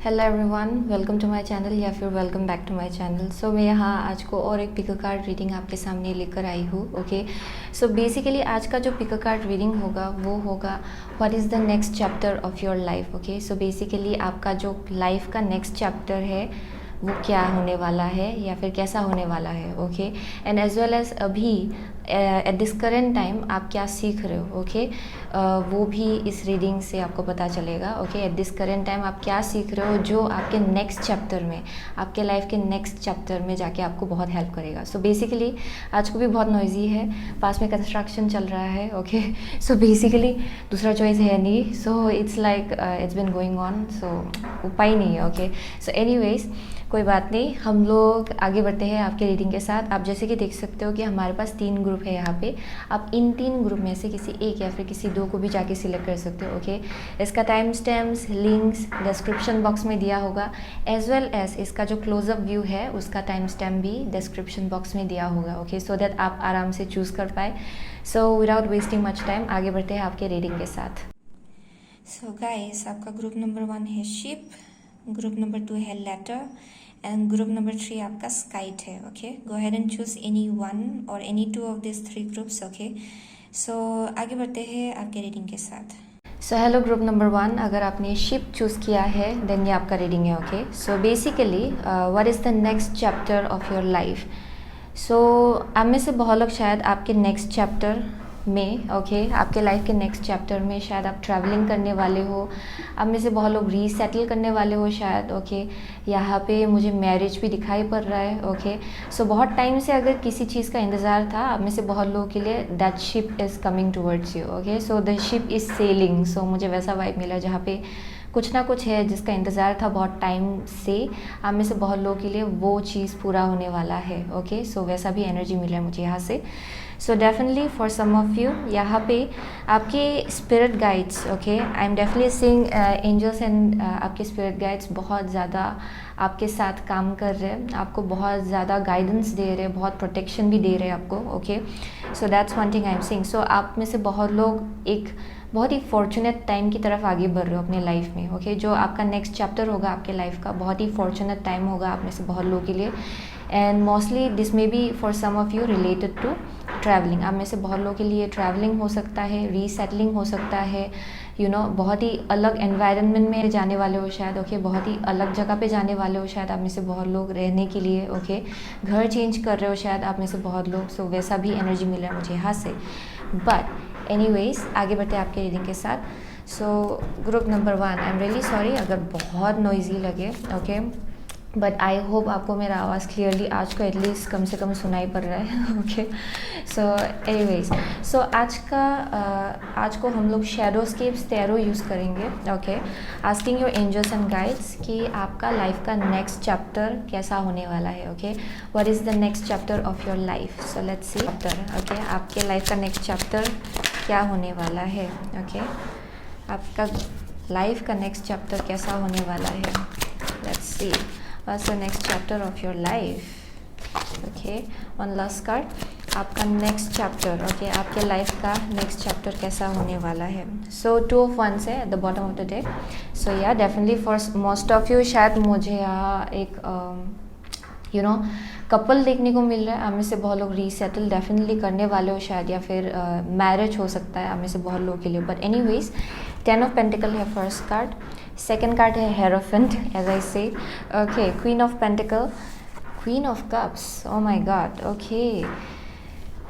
Hello everyone, welcome to my channel या फिर welcome back to my channel. So मैं यहाँ आज को और एक पिक कार्ड रीडिंग आपके सामने लेकर आई हूँ। ओके, सो बेसिकली आज का जो पिक कार्ड रीडिंग होगा वो होगा what is the next chapter of your life. Okay, so basically आपका जो लाइफ का नेक्स्ट चैप्टर है वो क्या होने वाला है या फिर कैसा होने वाला है। Okay, and as well as अभी एट दिस करेंट टाइम आप क्या सीख रहे हो। ओके, वो भी इस रीडिंग से आपको पता चलेगा। Okay, eight this current time आप क्या सीख रहे हो जो आपके नेक्स्ट चैप्टर में, आपके लाइफ के नेक्स्ट चैप्टर में जाके आपको बहुत हेल्प करेगा। सो बेसिकली आज को भी बहुत नॉइजी है, पास में कंस्ट्रक्शन चल रहा है। ओके, सो बेसिकली दूसरा चॉइस है नहीं, so it's like it's been going on, so उपाय नहीं है। ओके, सो एनीवेज कोई बात नहीं, हम लोग आगे बढ़ते हैं आपके रीडिंग के साथ। आप जैसे कि देख सकते हो कि हमारे पास 3 ग्रुप है यहाँ पे। आप इन 3 ग्रुप में से किसी एक या फिर किसी 2 को भी जाके सिलेक्ट कर सकते हो। ओके, इसका time stamps links description box में दिया होगा, एज वेल एज इसका जो क्लोजअप व्यू है उसका टाइम स्टैम्प भी डिस्क्रिप्शन बॉक्स में दिया होगा। ओके, सो दैट आप आराम से चूज़ कर पाए। So without wasting much time आगे बढ़ते हैं आपके रीडिंग के साथ। सो गाइस, आपका ग्रुप नंबर 1 है शिप, ग्रुप नंबर 2 है लेटर एंड ग्रुप नंबर 3 आपका स्काइट है। Okay, go ahead and choose any one और any 2 of this 3 groups. Okay, so आगे बढ़ते हैं आपके रीडिंग के साथ। सो हेलो ग्रुप नंबर 1, अगर आपने शिप चूज़ किया है देन ये आपका रीडिंग है। Okay, so basically what is the next chapter of your life. So आप में से बहुत लोग शायद आपके नेक्स्ट चैप्टर में, ओके, आपके लाइफ के नेक्स्ट चैप्टर में शायद आप ट्रैवलिंग करने वाले हो। आप में से बहुत लोग रीसेटल करने वाले हो शायद। ओके, यहाँ पे मुझे मैरिज भी दिखाई पड़ रहा है। ओके, सो बहुत टाइम से अगर किसी चीज़ का इंतज़ार था आप में से बहुत लोगों के लिए, that ship is coming towards you. Okay, so the ship is sailing. So मुझे वैसा वाइब मिला जहाँ पे कुछ ना कुछ है जिसका इंतज़ार था बहुत टाइम से। आप में से बहुत लोगों के लिए वो चीज़ पूरा होने वाला है। ओके, सो वैसा भी एनर्जी मिला है मुझे यहाँ से। So definitely for some of you यहाँ पे आपके spirit guides, okay, I am definitely seeing angels and आपके स्पिरिट गाइड्स बहुत ज़्यादा आपके साथ काम कर रहे हैं, आपको बहुत ज़्यादा गाइडेंस दे रहे हैं, बहुत प्रोटेक्शन भी दे रहे हैं आपको। Okay, so that's one thing I am seeing. So आप में से बहुत लोग एक बहुत ही फॉर्चुनेट टाइम की तरफ आगे बढ़ रहे हो अपने लाइफ में। ओके, जो आपका नेक्स्ट चैप्टर होगा आपके लाइफ का बहुत ही फॉर्चुनेट टाइम होगा आप में से बहुत लोगों के लिए। And mostly this may be for some of you related to travelling. आप में से बहुत लोगों के लिए ट्रैवलिंग हो सकता है, रीसेटलिंग हो सकता है, यू नो, बहुत ही अलग एनवायरनमेंट में जाने वाले हो शायद। ओके, बहुत ही अलग जगह पे जाने वाले हो शायद आप में से बहुत लोग रहने के लिए। ओके, घर चेंज कर रहे हो शायद आप में से बहुत लोग। सो वैसा भी एनर्जी मिल रहा है मुझे यहाँ से। बट एनीवेज आगे बढ़ते हैं आपके रीडिंग के साथ। So group number 1, I am really sorry अगर बहुत नॉइजी लगे। ओके, बट आई होप आपको मेरा आवाज़ क्लियरली आज को एटलीस्ट कम से कम सुनाई पड़ रहा है। ओके, सो एनीवेज, सो आज को हम लोग शैडोस्केप्स टैरो यूज़ करेंगे। Okay, asking your angels and guides कि आपका लाइफ का नेक्स्ट चैप्टर कैसा होने वाला है। Okay, what is the next chapter of your life. So let's see okay, आपके लाइफ का नेक्स्ट चैप्टर क्या होने वाला है। ओके, आपका लाइफ का नेक्स्ट चैप्टर कैसा होने वाला है। Let's see what's the next chapter of your life. Okay, one last card, आपका नेक्स्ट चैप्टर। ओके, आपके लाइफ का नेक्स्ट चैप्टर कैसा होने वाला है। सो 2 of Wands है at the bottom of the deck. So या definitely for most of you शायद मुझे यहाँ एक यू नो कपल देखने को मिल रहा है। आप में से बहुत लोग रीसेटल डेफिनेटली करने वाले हो शायद, या फिर मैरिज हो सकता है आप में से बहुत लोगों के लिए। बट एनीवेज 10 of Pentacle है फर्स्ट कार्ड, सेकेंड कार्ड है हेरोफेंट एज आई से। Okay, queen of pentacle, queen of cups, oh my God. Okay,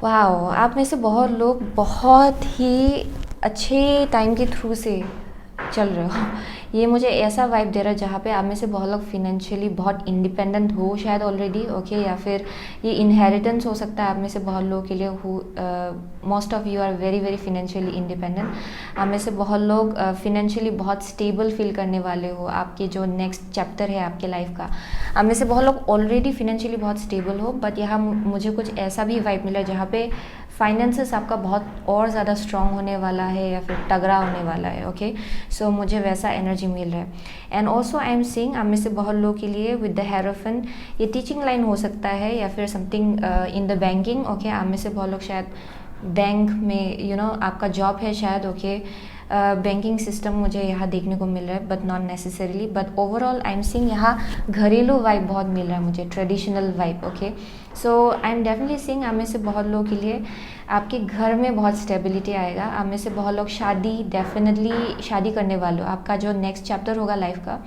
wow, आप में से बहुत लोग बहुत ही अच्छे टाइम के थ्रू से चल रहे हो। ये मुझे ऐसा वाइब दे रहा है जहाँ पे आप में से बहुत लोग फिनेंशियली बहुत इंडिपेंडेंट हो शायद ऑलरेडी। ओके, या फिर ये इनहेरिटेंस हो सकता है आप में से बहुत लोगों के लिए। Most of you are very very financially independent. आप में से बहुत लोग फिनेंशियली बहुत स्टेबल फील करने वाले हो आपके जो नेक्स्ट चैप्टर है आपके लाइफ का। आप में से बहुत लोग ऑलरेडी फिनेंशियली बहुत स्टेबल हो, बट यहाँ मुझे कुछ ऐसा भी वाइब मिला है जहाँ पे फाइनेंसेस आपका बहुत और ज़्यादा स्ट्रॉन्ग होने वाला है या फिर तगड़ा होने वाला है। ओके, सो मुझे वैसा एनर्जी मिल रहा है। And also I am seeing आप में से बहुत लोगों के लिए विद द हेरोफेंट ये टीचिंग लाइन हो सकता है या फिर something in the banking. Okay, आप में से बहुत लोग शायद बैंक में, यू नो, आपका जॉब है शायद। ओके, बैंकिंग सिस्टम मुझे यहाँ देखने को मिल रहा है, but not necessarily, but overall I am seeing यहाँ घरेलू वाइब बहुत मिल रहा है मुझे, traditional vibe. Okay, so I am definitely seeing आप में से बहुत लोगों के लिए आपके घर में बहुत स्टेबिलिटी आएगा। आप में से बहुत लोग डेफिनेटली शादी करने वाले हो। आपका जो नेक्स्ट चैप्टर होगा लाइफ का,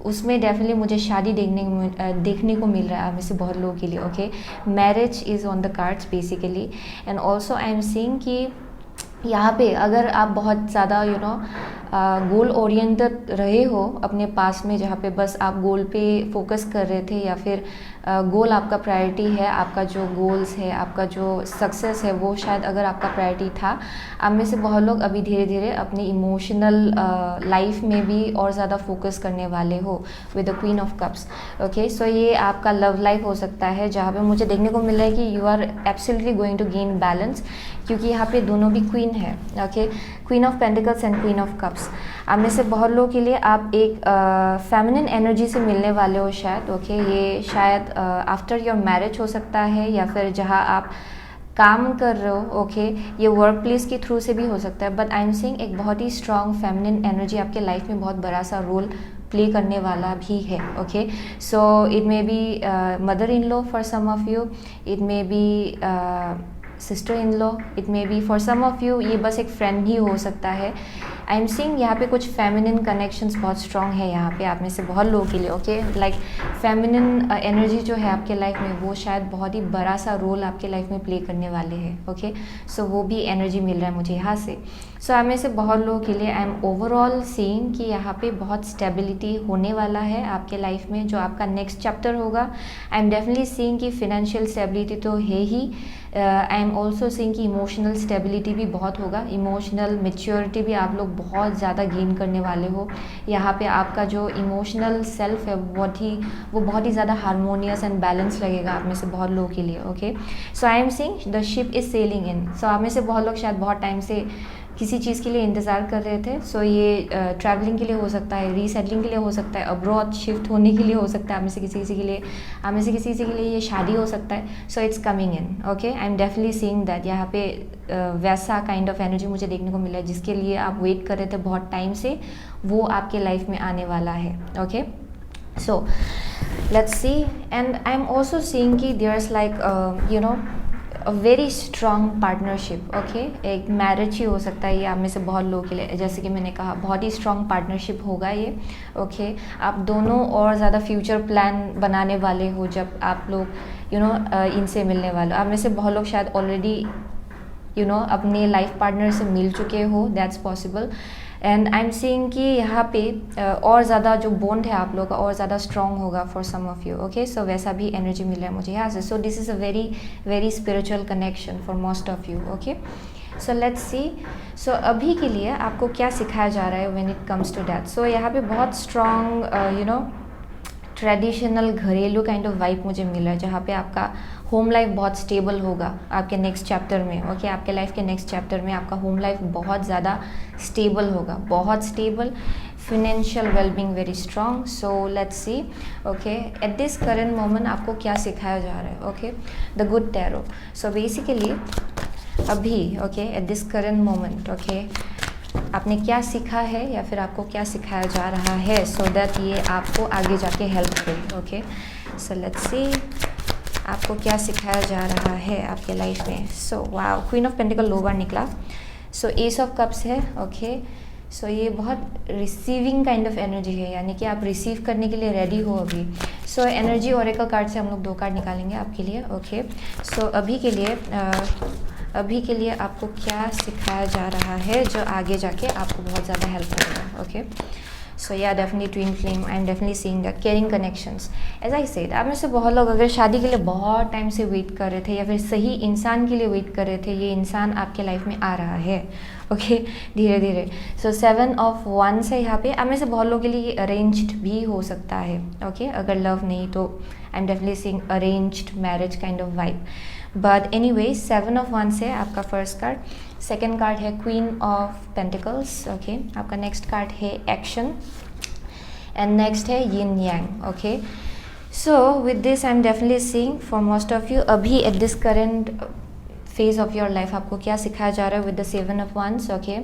उसमें डेफिनेटली मुझे शादी देखने को मिल रहा है आप में से बहुत लोगों के लिए। Okay, marriage is on the cards basically. And also I am seeing कि यहाँ पे अगर आप बहुत ज़्यादा गोल ओरिएंटेड रहे हो अपने पास में, जहाँ पे बस आप गोल पे फोकस कर रहे थे, या फिर गोल आपका प्रायोरिटी है, आपका जो गोल्स है, आपका जो सक्सेस है वो शायद अगर आपका प्रायोरिटी था, आप में से बहुत लोग अभी धीरे धीरे अपनी इमोशनल लाइफ में भी और ज़्यादा फोकस करने वाले हो with the queen of cups. Okay, so ये आपका लव लाइफ हो सकता है, जहाँ पे मुझे देखने को मिल रहा है कि you are absolutely going to gain balance, क्योंकि यहाँ पे दोनों भी क्वीन है। Okay, queen of pentacles and queen of cups. आप में से बहुत लोगों के लिए आप एक फेमिनिन एनर्जी से मिलने वाले हो शायद। ओके, ये शायद आफ्टर योर मैरिज हो सकता है, या फिर जहाँ आप काम कर रहे हो। ओके, ये वर्क प्लेस के थ्रू से भी हो सकता है, बट आई एम सीइंग एक बहुत ही स्ट्रॉन्ग फेमिनिन एनर्जी आपके लाइफ में बहुत बड़ा सा रोल प्ले करने वाला भी है। Okay, so it may be mother in law for some of you, it may be sister in law, it may be for some of you ये बस एक फ्रेंड ही हो सकता है। आई एम सीइंग यहाँ पे कुछ फेमिनिन कनेक्शंस बहुत स्ट्रॉन्ग है यहाँ पे आप में से बहुत लोगों के लिए। ओके, लाइक फेमिनिन एनर्जी जो है आपके लाइफ में, वो शायद बहुत ही बड़ा सा रोल आपके लाइफ में प्ले करने वाले हैं। ओके, सो वो भी एनर्जी मिल रहा है मुझे यहाँ से। सो आप में से बहुत लोगों के लिए आई एम ओवरऑल सीइंग कि यहाँ पे बहुत स्टेबिलिटी होने वाला है आपके लाइफ में, जो आपका नेक्स्ट चैप्टर होगा। आई एम डेफिनेटली सीइंग कि फिनेंशियल स्टेबिलिटी तो है ही, आई एम ऑल्सो सीइंग कि इमोशनल स्टेबिलिटी भी बहुत होगा, इमोशनल मेच्योरिटी भी आप लोग बहुत ज़्यादा गेन करने वाले हो। यहाँ पे आपका जो इमोशनल सेल्फ है वो बहुत ही ज़्यादा हारमोनियस एंड बैलेंस लगेगा आप में से बहुत लोगों के लिए। Okay, so I am seeing the ship is sailing in. So आप में से बहुत लोग शायद बहुत टाइम से किसी चीज़ के लिए इंतज़ार कर रहे थे। सो ये ट्रैवलिंग के लिए हो सकता है, रीसेटलिंग के लिए हो सकता है, अब्रॉड शिफ्ट होने के लिए हो सकता है, आप में से किसी के लिए, आप में से किसी के लिए ये शादी हो सकता है। So it's coming in. Okay, I am definitely seeing that यहाँ पे वैसा काइंड ऑफ एनर्जी मुझे देखने को मिला है जिसके लिए आप वेट कर रहे थे बहुत टाइम से, वो आपके लाइफ में आने वाला है। Okay, so let's see. And I am also seeing कि there is like a very strong partnership. Okay, एक मैरिज ही हो सकता है ये आप में से बहुत लोगों के लिए, जैसे कि मैंने कहा बहुत ही स्ट्रॉन्ग पार्टनरशिप होगा ये। ओके, आप दोनों और ज़्यादा फ्यूचर प्लान बनाने वाले हो जब आप लोग इनसे मिलने वाले हो। आप में से बहुत लोग शायद ऑलरेडी अपने लाइफ पार्टनर से मिल चुके हो, that's possible. And I am seeing कि यहाँ पे और ज़्यादा जो बॉन्ड है आप लोग का और ज़्यादा स्ट्रॉन्ग होगा for some of you. Okay, so वैसा भी एनर्जी मिल रहा है मुझे यहाँ से। So this is a very very spiritual connection for most of you. Okay, so let's see. So अभी के लिए आपको क्या सिखाया जा रहा है when it comes to that. So यहाँ पे बहुत स्ट्रॉन्ग ट्रेडिशनल घरेलू काइंड ऑफ वाइब मुझे मिल रहा है, जहाँ पे आपका होम लाइफ बहुत स्टेबल होगा आपके नेक्स्ट चैप्टर में। ओके, आपके लाइफ के नेक्स्ट चैप्टर में आपका होम लाइफ बहुत ज़्यादा स्टेबल होगा, बहुत stable, financial wellbeing very strong. So let's see. Okay, eight this current moment आपको क्या सिखाया जा रहा है। Okay, the good tarot. So basically अभी एट दिस करेंट मोमेंट आपने क्या सीखा है या फिर आपको क्या सिखाया जा रहा है, सो दैट ये आपको आगे जाके हेल्प करे। ओके, सो लेट्स सी आपको क्या सिखाया जा रहा है आपके लाइफ में। So wow, queen of pentacle लो बार निकला। सो एस ऑफ कप्स है। ओके, सो ये बहुत रिसीविंग काइंड ऑफ एनर्जी है, यानी कि आप रिसीव करने के लिए रेडी हो अभी। सो एनर्जी ओरेकल कार्ड से हम लोग 2 कार्ड निकालेंगे आपके लिए। ओके, सो अभी के लिए आपको क्या सिखाया जा रहा है जो आगे जाके आपको बहुत ज़्यादा हेल्प करेगा। ओके, सो या definitely twin flame, I am definitely seeing the caring connections. As I said, आप में से बहुत लोग अगर शादी के लिए बहुत टाइम से वेट कर रहे थे या फिर सही इंसान के लिए वेट कर रहे थे, ये इंसान आपके लाइफ में आ रहा है। ओके, धीरे धीरे। सो 7 ऑफ wands है यहाँ पे। आप में से बहुत लोगों के लिए ये अरेंज्ड भी हो सकता है। ओके, अगर लव नहीं तो I am definitely seeing arranged marriage kind of vibe. But anyway 7 of wands है आपका फर्स्ट कार्ड। सेकेंड कार्ड है क्वीन ऑफ पेंटिकल्स। ओके, आपका नेक्स्ट कार्ड है एक्शन एंड नेक्स्ट है yin yang. Okay, so with this I am definitely seeing for most of you अभी at this current phase of your life आपको क्या सिखाया जा रहा है with the 7 of wands। Okay,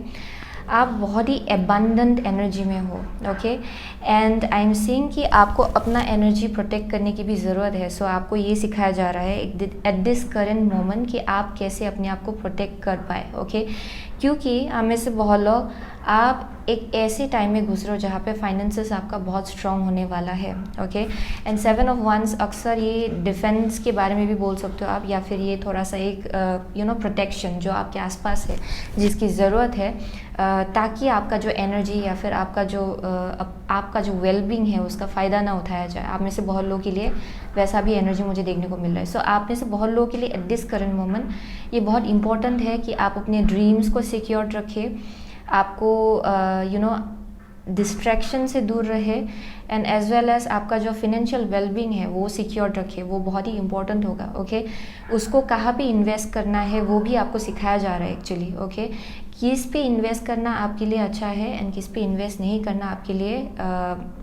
आप बहुत ही एबंडेंट एनर्जी में हो, okay. And I am seeing कि आपको अपना एनर्जी प्रोटेक्ट करने की भी ज़रूरत है। सो आपको ये सिखाया जा रहा है एट दिस करेंट मोमेंट कि आप कैसे अपने आप को प्रोटेक्ट कर पाए, ओके। क्योंकि हम में से बहुत लोग, आप एक ऐसे टाइम में गुजरो जहाँ पे फाइनेंसेस आपका बहुत स्ट्रांग होने वाला है, ओके। एंड 7 ऑफ वंस अक्सर ये डिफेंस के बारे में भी बोल सकते हो आप, या फिर ये थोड़ा सा एक प्रोटेक्शन जो आपके आसपास है जिसकी ज़रूरत है, ताकि आपका जो एनर्जी या फिर आपका जो वेलबींग है उसका फ़ायदा ना उठाया जाए। आप में से बहुत लोगों के लिए वैसा भी एनर्जी मुझे देखने को मिल रहा है। सो आप में से बहुत लोगों के लिए एट दिस करंट मोमेंट ये बहुत इंपॉर्टेंट है कि आप अपने ड्रीम्स को सिक्योर रखें, आपको डिस्ट्रैक्शन से दूर रहे, एंड एज वेल एज आपका जो फिनेंशियल वेलबींग है वो सिक्योर रखे, वो बहुत ही इंपॉर्टेंट होगा, ओके। उसको कहाँ पे इन्वेस्ट करना है वो भी आपको सिखाया जा रहा है एक्चुअली, ओके। किस पे इन्वेस्ट करना आपके लिए अच्छा है एंड किस पे इन्वेस्ट नहीं करना आपके लिए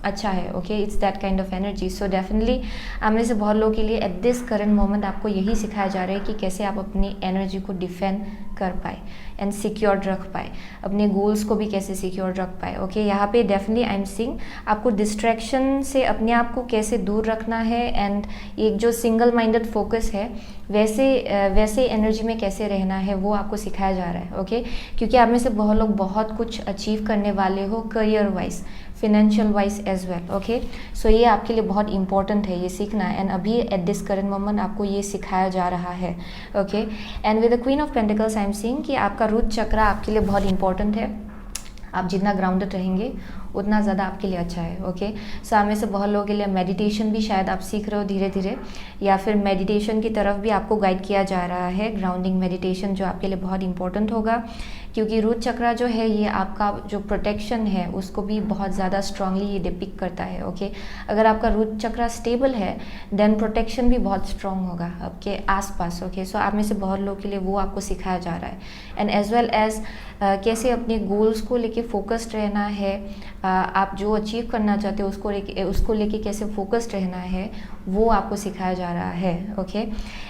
अच्छा है, okay. It's that kind of energy. So definitely आप में से बहुत लोगों के लिए एट दिस करंट मोमेंट आपको यही सिखाया जा रहा है कि कैसे आप अपनी एनर्जी को डिफेंड कर पाए एंड सिक्योर रख पाए, अपने गोल्स को भी कैसे सिक्योर रख पाए, ओके। यहाँ पे डेफिनेटली आई एम सीइंग आपको डिस्ट्रैक्शन से अपने आप को कैसे दूर रखना है, एंड एक जो सिंगल माइंडेड फोकस है वैसे एनर्जी में कैसे रहना है वो आपको सिखाया जा रहा है, ओके। क्योंकि आप में से बहुत लोग बहुत कुछ अचीव करने वाले हो, career wise, financial wise as well, okay. So ये आपके लिए बहुत इंपॉर्टेंट है ये सीखना, एंड अभी एट दिस करंट मोमेंट आपको ये सिखाया जा रहा है, okay. And with the queen of pentacles I am seeing कि आपका रूट चक्र आपके लिए बहुत इंपॉर्टेंट है। आप जितना ग्राउंडेड रहेंगे उतना ज़्यादा आपके लिए अच्छा है, ओके। सो आप में से बहुत लोगों के लिए मेडिटेशन भी शायद आप सीख रहे हो धीरे धीरे, या फिर मेडिटेशन की तरफ भी आपको गाइड किया जा रहा है, ग्राउंडिंग मेडिटेशन, जो आपके लिए बहुत इंपॉर्टेंट होगा। क्योंकि रूट चक्र जो है ये आपका जो प्रोटेक्शन है उसको भी बहुत ज़्यादा स्ट्रांगली ये डिपिक्ट करता है, ओके। अगर आपका रूट चक्र स्टेबल है देन प्रोटेक्शन भी बहुत स्ट्रांग होगा आपके आसपास, ओके। सो आप में से बहुत लोगों के लिए वो आपको सिखाया जा रहा है, एंड एज वेल एज कैसे अपने गोल्स को लेके फोकस्ड रहना है, आप जो अचीव करना चाहते हो उसको लेके कैसे फोकस्ड रहना है वो आपको सिखाया जा रहा है, okay.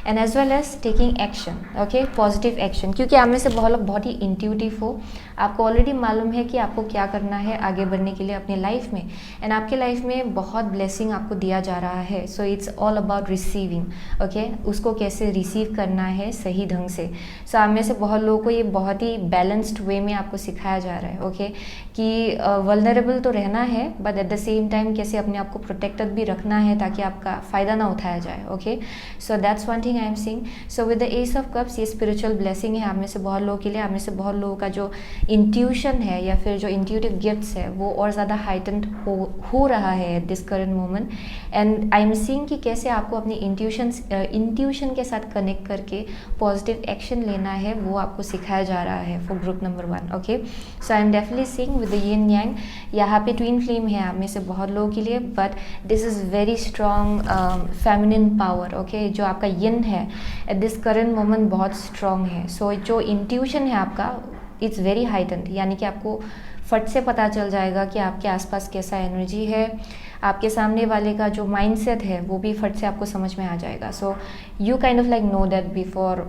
And as well as taking action, okay, positive action. क्योंकि आप में से बहुत लोग बहुत ही इंट्यूटिव हो, आपको ऑलरेडी मालूम है कि आपको क्या करना है आगे बढ़ने के लिए अपने लाइफ में, एंड आपके लाइफ में बहुत ब्लेसिंग आपको दिया जा रहा है। So it's all about receiving, okay. उसको कैसे रिसीव करना है सही ढंग से। सो आप में से बहुत लोगों को ये बहुत ही बैलेंस्ड वे में आपको सिखाया जा रहा है, ओके, कि वल्नरेबल तो रहना है but at the same time कैसे अपने आप को प्रोटेक्टेड भी रखना है ताकि आपका फ़ायदा ना उठाया जाए, okay. So that's one thing I am seeing. So with the S of cups ये स्पिरिचुअल ब्लेसिंग है आप में से बहुत लोगों के लिए। आप में से बहुत लोगों का जो इंट्यूशन है या फिर जो इंट्यूटिव गिफ्ट्स है वो और ज़्यादा हाइटेंड हो रहा है at this current moment, and I am seeing कि कैसे आपको अपनी इंट्यूशन के साथ कनेक्ट करके पॉजिटिव एक्शन लेना है वो आपको सिखाया जा रहा है for group number 1, okay. So I am definitely seeing with the yin yang, यहाँ पे ट्विन फ्लेम है आप में से बहुत लोगों के लिए, but this is very strong feminine power, okay. जो आपका यिन है एट दिस करंट मोमेंट बहुत स्ट्रॉन्ग है। सो जो इंट्यूशन है आपका इट्स वेरी हाइटेंड, यानी कि आपको फट से पता चल जाएगा कि आपके आसपास कैसा एनर्जी है, आपके सामने वाले का जो माइंडसेट है वो भी फट से आपको समझ में आ जाएगा। So you kind of like know that before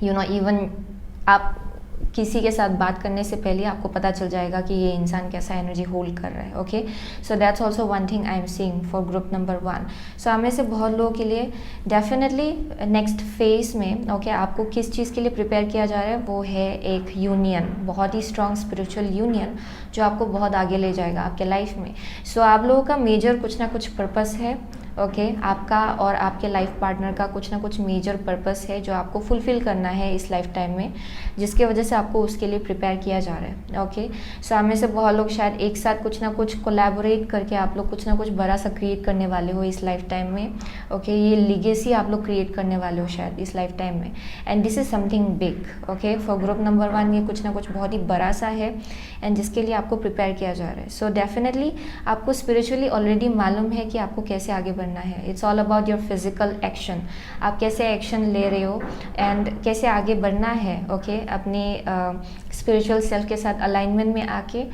even आप किसी के साथ बात करने से पहले आपको पता चल जाएगा कि ये इंसान कैसा एनर्जी होल्ड कर रहा है, okay. So that's also one thing I am seeing for group number 1। सो हमें से बहुत लोगों के लिए डेफिनेटली नेक्स्ट फेज में, ओके, आपको किस चीज़ के लिए प्रिपेयर किया जा रहा है वो है एक यूनियन, बहुत ही स्ट्रॉन्ग स्पिरिचुअल यूनियन जो आपको बहुत आगे ले जाएगा आपके लाइफ में। सो आप लोगों का मेजर कुछ ना कुछ पर्पस है, ओके, आपका और आपके लाइफ पार्टनर का कुछ ना कुछ मेजर पर्पस है जो आपको फुलफिल करना है इस लाइफ टाइम में, जिसके वजह से आपको उसके लिए प्रिपेयर किया जा रहा है, ओके। सो हमें से बहुत लोग शायद एक साथ कुछ ना कुछ कोलैबोरेट करके आप लोग कुछ ना कुछ बड़ा सा क्रिएट करने वाले हो इस लाइफ टाइम में, ओके। ये लिगेसी आप लोग क्रिएट करने वाले हो शायद इस लाइफ टाइम में, and this is something big, okay. For group number 1 ये कुछ ना कुछ बहुत ही बड़ा सा है एंड जिसके लिए आपको प्रिपेयर किया जा रहा है। सो डेफिनेटली आपको स्पिरिचुअली ऑलरेडी मालूम है कि आपको कैसे आगे बढ़ना है। It's all about your physical action, आप कैसे एक्शन ले रहे हो एंड कैसे आगे बढ़ना है, ओके, अपने स्पिरिचुअल सेल्फ के साथ अलाइनमेंट में आके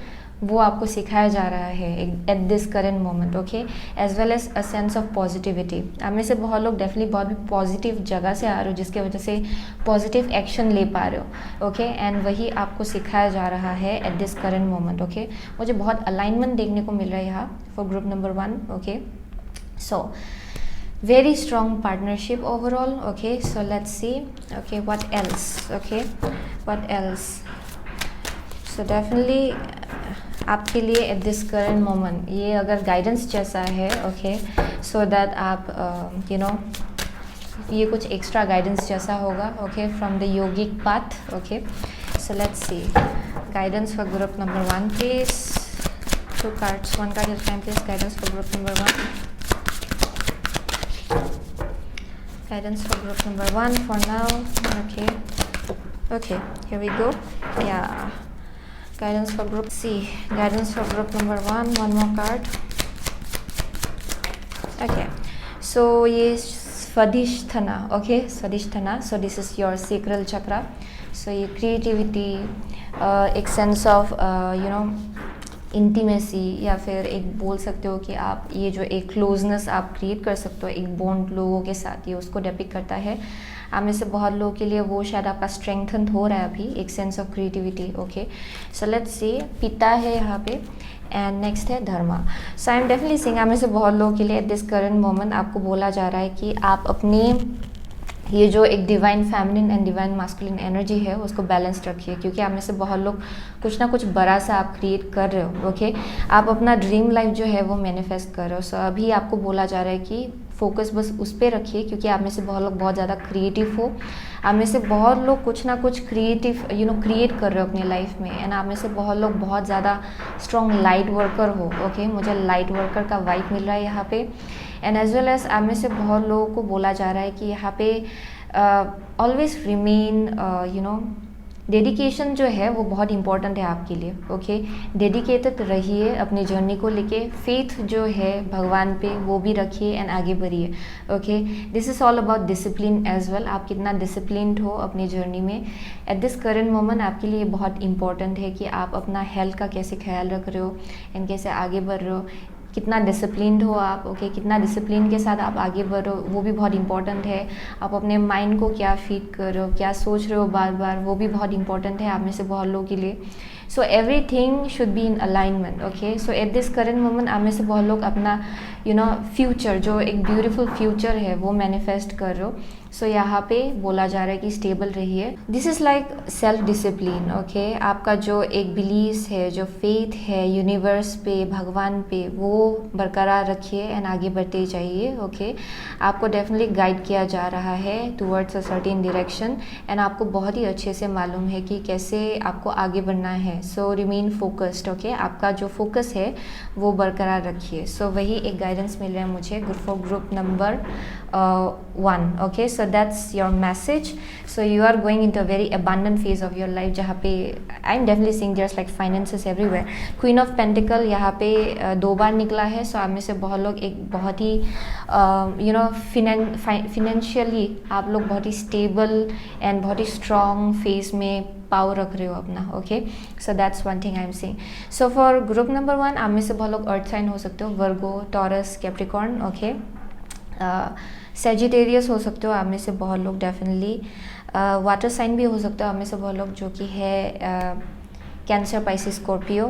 वो आपको सिखाया जा रहा है at this current moment, okay, as well as a sense of positivity. आप में से बहुत लोग डेफिनेटली बहुत भी पॉजिटिव जगह से आ रहे हो, जिसके वजह से पॉजिटिव एक्शन ले पा रहे हो, ओके, एंड वही आपको सिखाया जा रहा है at this current moment, okay. मुझे बहुत अलाइनमेंट देखने को मिल रहा है यहाँ for group number 1, okay. So very strong partnership overall, okay, so let's see, okay, what else, okay, what else, so definitely आपके लिए एट दिस करेंट मोमेंट ये अगर गाइडेंस जैसा है, ओके, सो दैट आप यू नो ये कुछ extra guidance जैसा होगा, okay, from the yogic path, okay. So let's C guidance for group number 1 please, 2 cards, 1 card at a time please, guidance for group number 1, guidance for group number 1 for now, okay, okay, here we go, yeah, guidance for group C, guidance for group number 1, one more card, okay, so ये Swadhisthana, okay, Swadhisthana, so this is your sacral chakra, so ये creativity, एक sense of you know intimacy, या फिर एक बोल सकते हो कि आप ये जो एक क्लोजनेस आप क्रिएट कर सकते हो एक बॉन्ड लोगों के साथ, ये उसको डेपिक्ट करता है। आप में से बहुत लोगों के लिए वो शायद आपका स्ट्रेंथन हो रहा है अभी, एक sense of creativity, okay. So let's सी पिता है यहाँ पे, एंड नेक्स्ट है धर्मा। सो आई एम डेफिनेटली सेइंग आप में से बहुत लोगों के लिए एट दिस करंट मोमेंट आपको बोला जा रहा है कि आप अपनी ये जो एक divine feminine and divine masculine energy है उसको बैलेंस रखिए, क्योंकि आप में से बहुत लोग कुछ ना कुछ बड़ा सा आप क्रिएट कर रहे हो, ओके। आप अपना ड्रीम लाइफ जो है वो मैनिफेस्ट कर रहे हो। सो अभी आपको बोला जा रहा है कि फोकस बस उस पर रखिए, क्योंकि आप में से बहुत लोग बहुत ज़्यादा क्रिएटिव हो, आप में से बहुत लोग कुछ ना कुछ क्रिएटिव क्रिएट कर रहे हो अपनी लाइफ में, एंड आप में से बहुत लोग बहुत ज़्यादा स्ट्रॉन्ग लाइट वर्कर हो, ओके। मुझे लाइट वर्कर का वाइब मिल रहा है यहाँ पे, एंड एज वेल एज आप में से बहुत लोगों को बोला जा रहा है कि यहाँ पे ऑलवेज रिमेन डेडिकेशन जो है वो बहुत इंपॉर्टेंट है आपके लिए, ओके। डेडिकेटेड रहिए अपनी जर्नी को लेके, फेथ जो है भगवान पे वो भी रखिए एंड आगे बढ़िए, okay. This is all about discipline as well, आप कितना डिसिप्लिन्ड हो अपनी जर्नी में एट दिस करेंट मोमेंट। आपके लिए बहुत इंपॉर्टेंट है कि आप अपना हेल्थ का कैसे ख्याल रख रहे हो एंड कैसे आगे बढ़ रहे हो, कितना डिसिप्लिन्ड हो आप, ओके, कितना डिसिप्लिन के साथ आप आगे बढ़ो वो भी बहुत इंपॉर्टेंट है। आप अपने माइंड को क्या फीड कर रहे हो, क्या सोच रहे हो बार बार, वो भी बहुत इंपॉर्टेंट है आप में से बहुत लोगों के लिए। So everything should be in alignment, okay. So at this current moment आप में से बहुत लोग अपना फ्यूचर जो एक ब्यूटीफुल फ्यूचर है वो मैनिफेस्ट कर रहे हो। सो यहाँ पे बोला जा रहा है कि स्टेबल रहिए। This is like self discipline, okay. आपका जो एक बिलीव्स है, जो फेथ है यूनिवर्स पे, भगवान पे, वो बरकरार रखिए एंड आगे बढ़ते जाइए, ओके। आपको डेफिनेटली गाइड किया जा रहा है towards a certain direction, and आपको बहुत ही अच्छे से मालूम है कि कैसे आपको आगे बढ़ना है। सो रिमेन फोकस्ड, ओके। आपका जो फोकस है वो बरकरार रखिए। सो वही एक गाइडेंस मिल रहा है मुझे for group number 1, okay. So that's your message. So you are going into a very abundant phase of your life, जहाँ पे I am definitely seeing there's like finances everywhere. Queen of pentacle यहाँ पे 2 बार निकला है। सो आप में से बहुत लोग एक बहुत ही फिनेंशियली आप लोग बहुत ही स्टेबल एंड बहुत ही स्ट्रॉन्ग फेज में पावर रख रहे हो अपना, okay. So that's one thing I am seeing. So for group number 1 आप में से बहुत लोग अर्थ साइन हो सकते हो, वर्गो, टॉरस, कैप्रिकॉर्न, ओके। सेजिटेरियस हो सकते हो आप में से बहुत लोग डेफिनेटली, वाटर साइन भी हो सकते हो आप में से बहुत लोग, जो कि है कैंसर, पाइसिस, स्कॉर्पियो,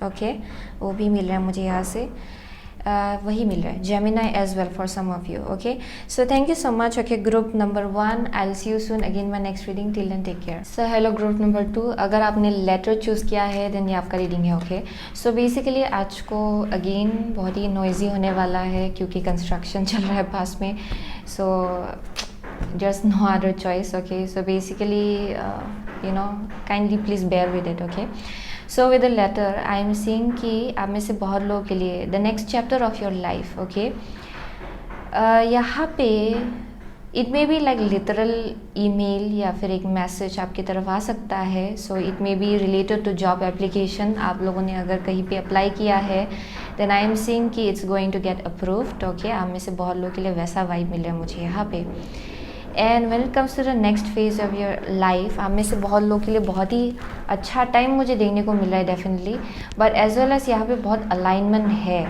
ओके। वो भी मिल रहा है मुझे यहाँ से, वही मिल रहा है, Gemini as well for some of you, okay. So thank you so much, okay. Group number 1 I will see you soon again my next reading, till then take care. So hello group number 2, अगर आपने letter choose किया है then ये आपका reading है, okay. So basically आज को again बहुत ही नॉइजी होने वाला है क्योंकि कंस्ट्रक्शन चल रहा है पास में, सो just no other choice, okay. So basically kindly please bear with it, okay. So with the letter I am seeing कि आप में से बहुत लोगों के लिए the next chapter of your life, okay. यहाँ पे it may be like literal email या फिर एक मैसेज आपकी तरफ आ सकता है। So it may be related to job application, आप लोगों ने अगर कहीं पे अप्लाई किया है देन आई एम सीइंग कि it's going to get approved, okay. आप में से बहुत लोगों के लिए वैसा वाइब मिल रहा है मुझे यहाँ पे। And when it comes to the next phase of your life, आप में से बहुत लोगों के लिए बहुत ही अच्छा टाइम मुझे देखने को मिल रहा है definitely, but as well as यहाँ पे बहुत अलाइनमेंट है।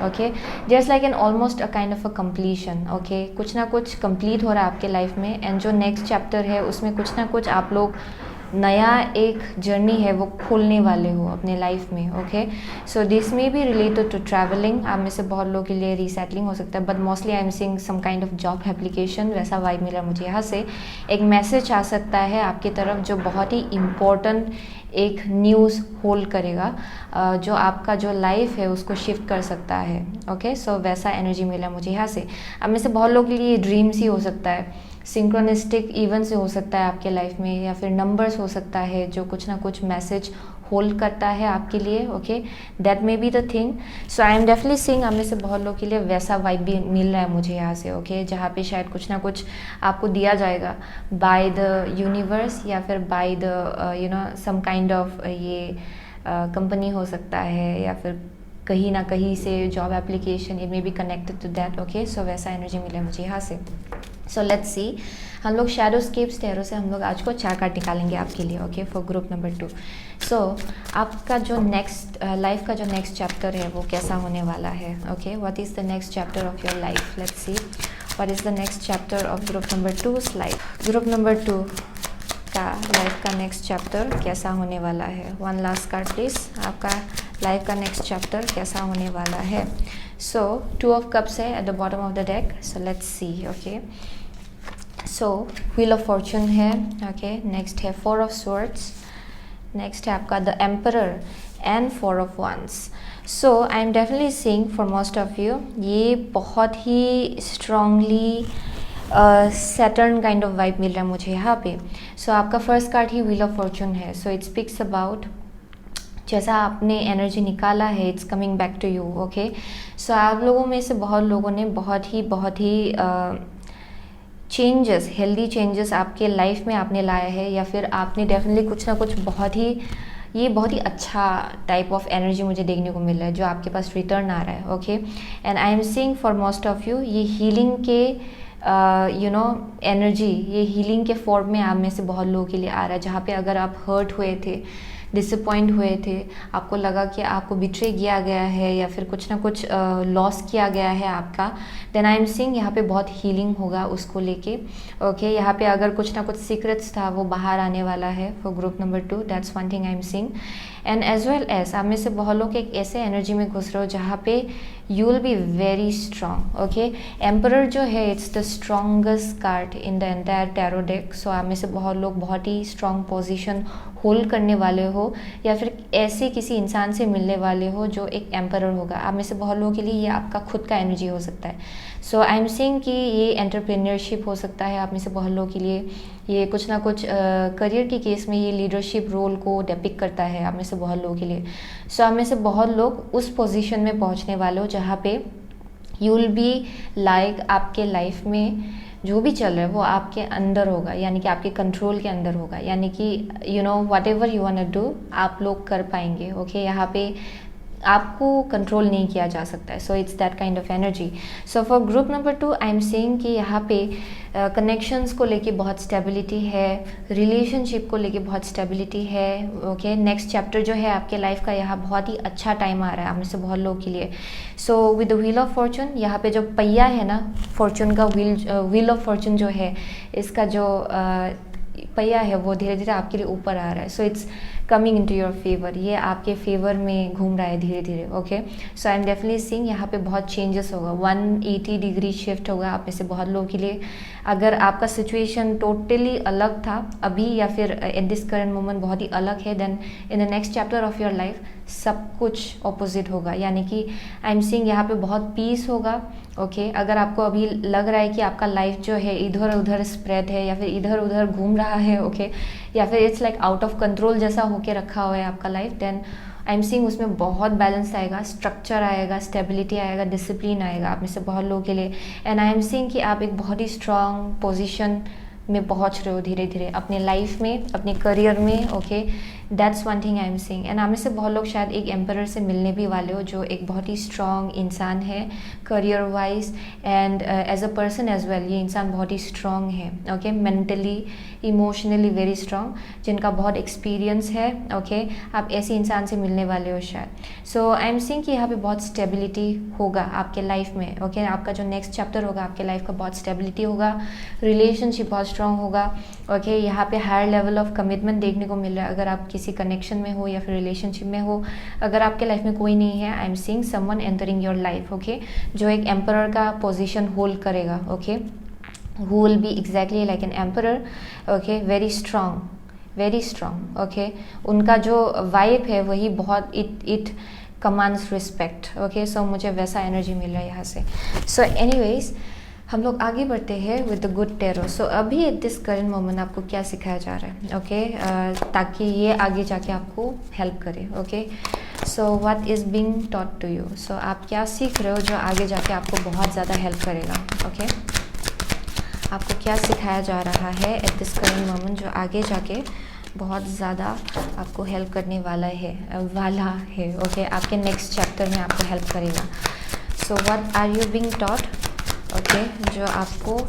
Okay, just like an almost a kind of a completion. Okay, कुछ ना कुछ कंप्लीट हो रहा है आपके लाइफ में, एंड जो नेक्स्ट चैप्टर है उसमें कुछ ना कुछ आप लोग नया एक जर्नी है वो खोलने वाले हो अपने लाइफ में। Okay, so this may be related to travelling. आप में से बहुत लोगों के लिए रीसेटलिंग हो सकता है, but mostly I am seeing some kind of job application, वैसा वाइब मिला मुझे यहाँ से। एक मैसेज आ सकता है आपकी तरफ जो बहुत ही इम्पोर्टेंट एक न्यूज़ होल्ड करेगा, जो आपका जो लाइफ है उसको शिफ्ट कर सकता है। ओके, सो वैसा एनर्जी मिला मुझे यहाँ से। अब में से बहुत लोगों के लिए ड्रीम्स ही हो सकता है, सिंक्रोनिस्टिक इवेंट्स से हो सकता है आपके लाइफ में, या फिर नंबर्स हो सकता है जो कुछ ना कुछ मैसेज होल्ड करता है आपके लिए। Okay, that may be the thing. So I am definitely seeing आप में से बहुत लोगों के लिए वैसा वाइब भी मिल रहा है मुझे यहाँ से। ओके, जहाँ पे शायद कुछ ना कुछ आपको दिया जाएगा बाय द यूनिवर्स, या फिर by the you know some kind of ये कंपनी हो सकता है, या फिर कहीं ना कहीं से job application, it may be connected to that. Okay, so वैसा एनर्जी मिला है मुझे यहाँ से। सो लेट्स सी, हम लोग शैडोस्केप्स टैरो से हम लोग आज को 4 कार्ड निकालेंगे आपके लिए। Okay, for group number 2। सो आपका जो नेक्स्ट लाइफ का जो नेक्स्ट चैप्टर है वो कैसा होने वाला है। Okay, what is the next chapter of your life, let's see what is the next chapter of group number 2's life. Group number 2 का लाइफ का नेक्स्ट चैप्टर कैसा होने वाला है। वन लास्ट कार्ड प्लीज़, आपका लाइफ का next chapter कैसा होने वाला है। सो 2 ऑफ कप्स है at the bottom of the deck. So let's see. Okay, so wheel of fortune है। ओके, नेक्स्ट है 4 ऑफ स्वॉर्ड्स, नेक्स्ट है आपका the emperor and 4 of wands. So I am definitely seeing for most of you ये बहुत ही strongly Saturn kind of vibe मिल रहा है मुझे यहाँ पे। सो आपका फर्स्ट कार्ड ही व्हील ऑफ फॉर्चून है। सो इट स्पीक्स अबाउट जैसा आपने एनर्जी निकाला है, it's coming back to you. Okay, so आप लोगों में से बहुत लोगों ने बहुत ही चेंजेस, हेल्दी चेंजेस आपके लाइफ में आपने लाया है, या फिर आपने डेफिनेटली कुछ ना कुछ बहुत ही अच्छा टाइप ऑफ एनर्जी मुझे देखने को मिल रहा है जो आपके पास रिटर्न आ रहा है। Okay, and I am seeing for most of you ये हीलिंग के एनर्जी, ये हीलिंग के फॉर्म में आप में से बहुत लोगों के लिए आ रहा है, जहाँ पे अगर आप हर्ट हुए थे, डिसअपॉइंट हुए थे, आपको लगा कि आपको बिट्रे किया गया है, या फिर कुछ ना कुछ लॉस किया गया है आपका, देन आई एम सीइंग यहाँ पे बहुत हीलिंग होगा उसको लेके। ओके, यहाँ पे अगर कुछ ना कुछ सीक्रेट्स था वो बाहर आने वाला है for group number 2, that's one thing I am seeing. And as well as आप में से बहुत लोग एक ऐसे एनर्जी में घुस रहे हो जहाँ पे you will be very strong. Okay, emperor जो है it's the strongest card in the entire tarot deck. So आप में से बहुत लोग बहुत ही स्ट्रांग पोजीशन होल्ड करने वाले हो, या फिर ऐसे किसी इंसान से मिलने वाले हो जो एक एम्परर होगा। आप में से बहुत लोगों के लिए ये आपका खुद का एनर्जी हो सकता है। सो आई एम सीइंग कि ये एंटरप्रेन्योरशिप हो सकता है आप में से बहुत लोगों के लिए, ये कुछ ना कुछ करियर के केस में ये लीडरशिप रोल को डेपिक करता है आप में से बहुत लोगों के लिए। सो आप में से बहुत लोग उस पोजीशन में पहुंचने वाले हो जहाँ पे यू विल बी लाइक आपके लाइफ में जो भी चल रहा है वो आपके अंदर होगा, यानी कि आपके कंट्रोल के अंदर होगा, यानी कि you know whatever you want to do आप लोग कर पाएंगे। ओके, यहाँ पे आपको कंट्रोल नहीं किया जा सकता है। So it's that kind of energy. So for group number 2 I am seeing कि यहाँ पे कनेक्शंस को लेके बहुत स्टेबिलिटी है, रिलेशनशिप को लेके बहुत स्टेबिलिटी है। ओके, नेक्स्ट चैप्टर जो है आपके लाइफ का यहाँ बहुत ही अच्छा टाइम आ रहा है आप में से बहुत लोगों के लिए। So with the wheel of Fortune, यहाँ पे जो पहिया है ना फॉर्चून का, व्हील ऑफ फॉर्चून जो है इसका जो पहिया है वो धीरे धीरे आपके लिए ऊपर आ रहा है। So it's coming into your favour, ये आपके फेवर में घूम रहा है धीरे धीरे। Okay, so I am definitely seeing यहाँ पे बहुत चेंजेस होगा, 180 डिग्री शिफ्ट होगा आप में से बहुत लोगों के लिए। अगर आपका सिचुएशन टोटली अलग था अभी, या फिर एट दिस करंट मोमेंट बहुत ही अलग है, then in the next chapter of your life सब कुछ ऑपोजिट होगा, यानी कि आई एम सीइंग यहाँ पे बहुत पीस होगा। ओके, अगर आपको अभी लग रहा है कि आपका लाइफ जो है इधर उधर स्प्रेड है, या फिर इधर उधर घूम रहा है, ओके, या फिर it's like out of control जैसा होके रखा हुआ है आपका life, then I am seeing उसमें बहुत बैलेंस आएगा, स्ट्रक्चर आएगा, स्टेबिलिटी आएगा, डिसिप्लिन आएगा आप में से बहुत लोगों के लिए। एंड आई एम सीइंग कि आप एक बहुत ही स्ट्रांग पोजीशन में पहुंच रहे हो धीरे धीरे अपने लाइफ में, अपने करियर में। Okay, that's one thing I am seeing. And आप में से बहुत लोग शायद एक एम्परर से मिलने भी वाले हो जो एक बहुत ही स्ट्रांग इंसान है career wise and as a person as well. ये इंसान बहुत ही स्ट्रॉन्ग है, okay, mentally emotionally very strong, जिनका बहुत एक्सपीरियंस है, ओके। आप ऐसे इंसान से मिलने वाले हो शायद। सो आई एम सीइंग कि यहाँ पे बहुत स्टेबिलिटी होगा आपके लाइफ में, ओके। आपका जो नेक्स्ट चैप्टर होगा आपके लाइफ का, बहुत स्टेबिलिटी होगा, रिलेशनशिप बहुत स्ट्रॉन्ग होगा, ओके। यहाँ पे हायर लेवल ऑफ कमिटमेंट देखने को मिल रहा है, अगर आप किसी कनेक्शन में हो या फिर रिलेशनशिप में हो। अगर आपके लाइफ में कोई नहीं है, आई am seeing someone entering your life, okay, जो एक एम्परर का पोजीशन होल्ड करेगा, okay, who will be exactly like an emperor, okay, very strong, okay। उनका जो वाइब है वही बहुत इट कमांड्स रिस्पेक्ट, ओके। सो मुझे वैसा एनर्जी मिल रहा है यहाँ से। सो एनीवेज हम लोग आगे बढ़ते हैं विद द गुड टेरो। सो अभी एट दिस करंट मोमेंट आपको क्या सिखाया जा रहा है, ओके, ताकि ये आगे जाके आपको हेल्प करे, okay. So what is being taught to you, so आप क्या सीख रहे हो जो आगे जाके आपको बहुत ज़्यादा हेल्प करेगा, ओके। आपको क्या सिखाया जा रहा है एट दिस करंट मोमेंट जो आगे जाके बहुत ज़्यादा आपको हेल्प करने वाला है, ओके, आपके नेक्स्ट चैप्टर में आपको हेल्प करेगा। So what are you being taught, okay, जो आपको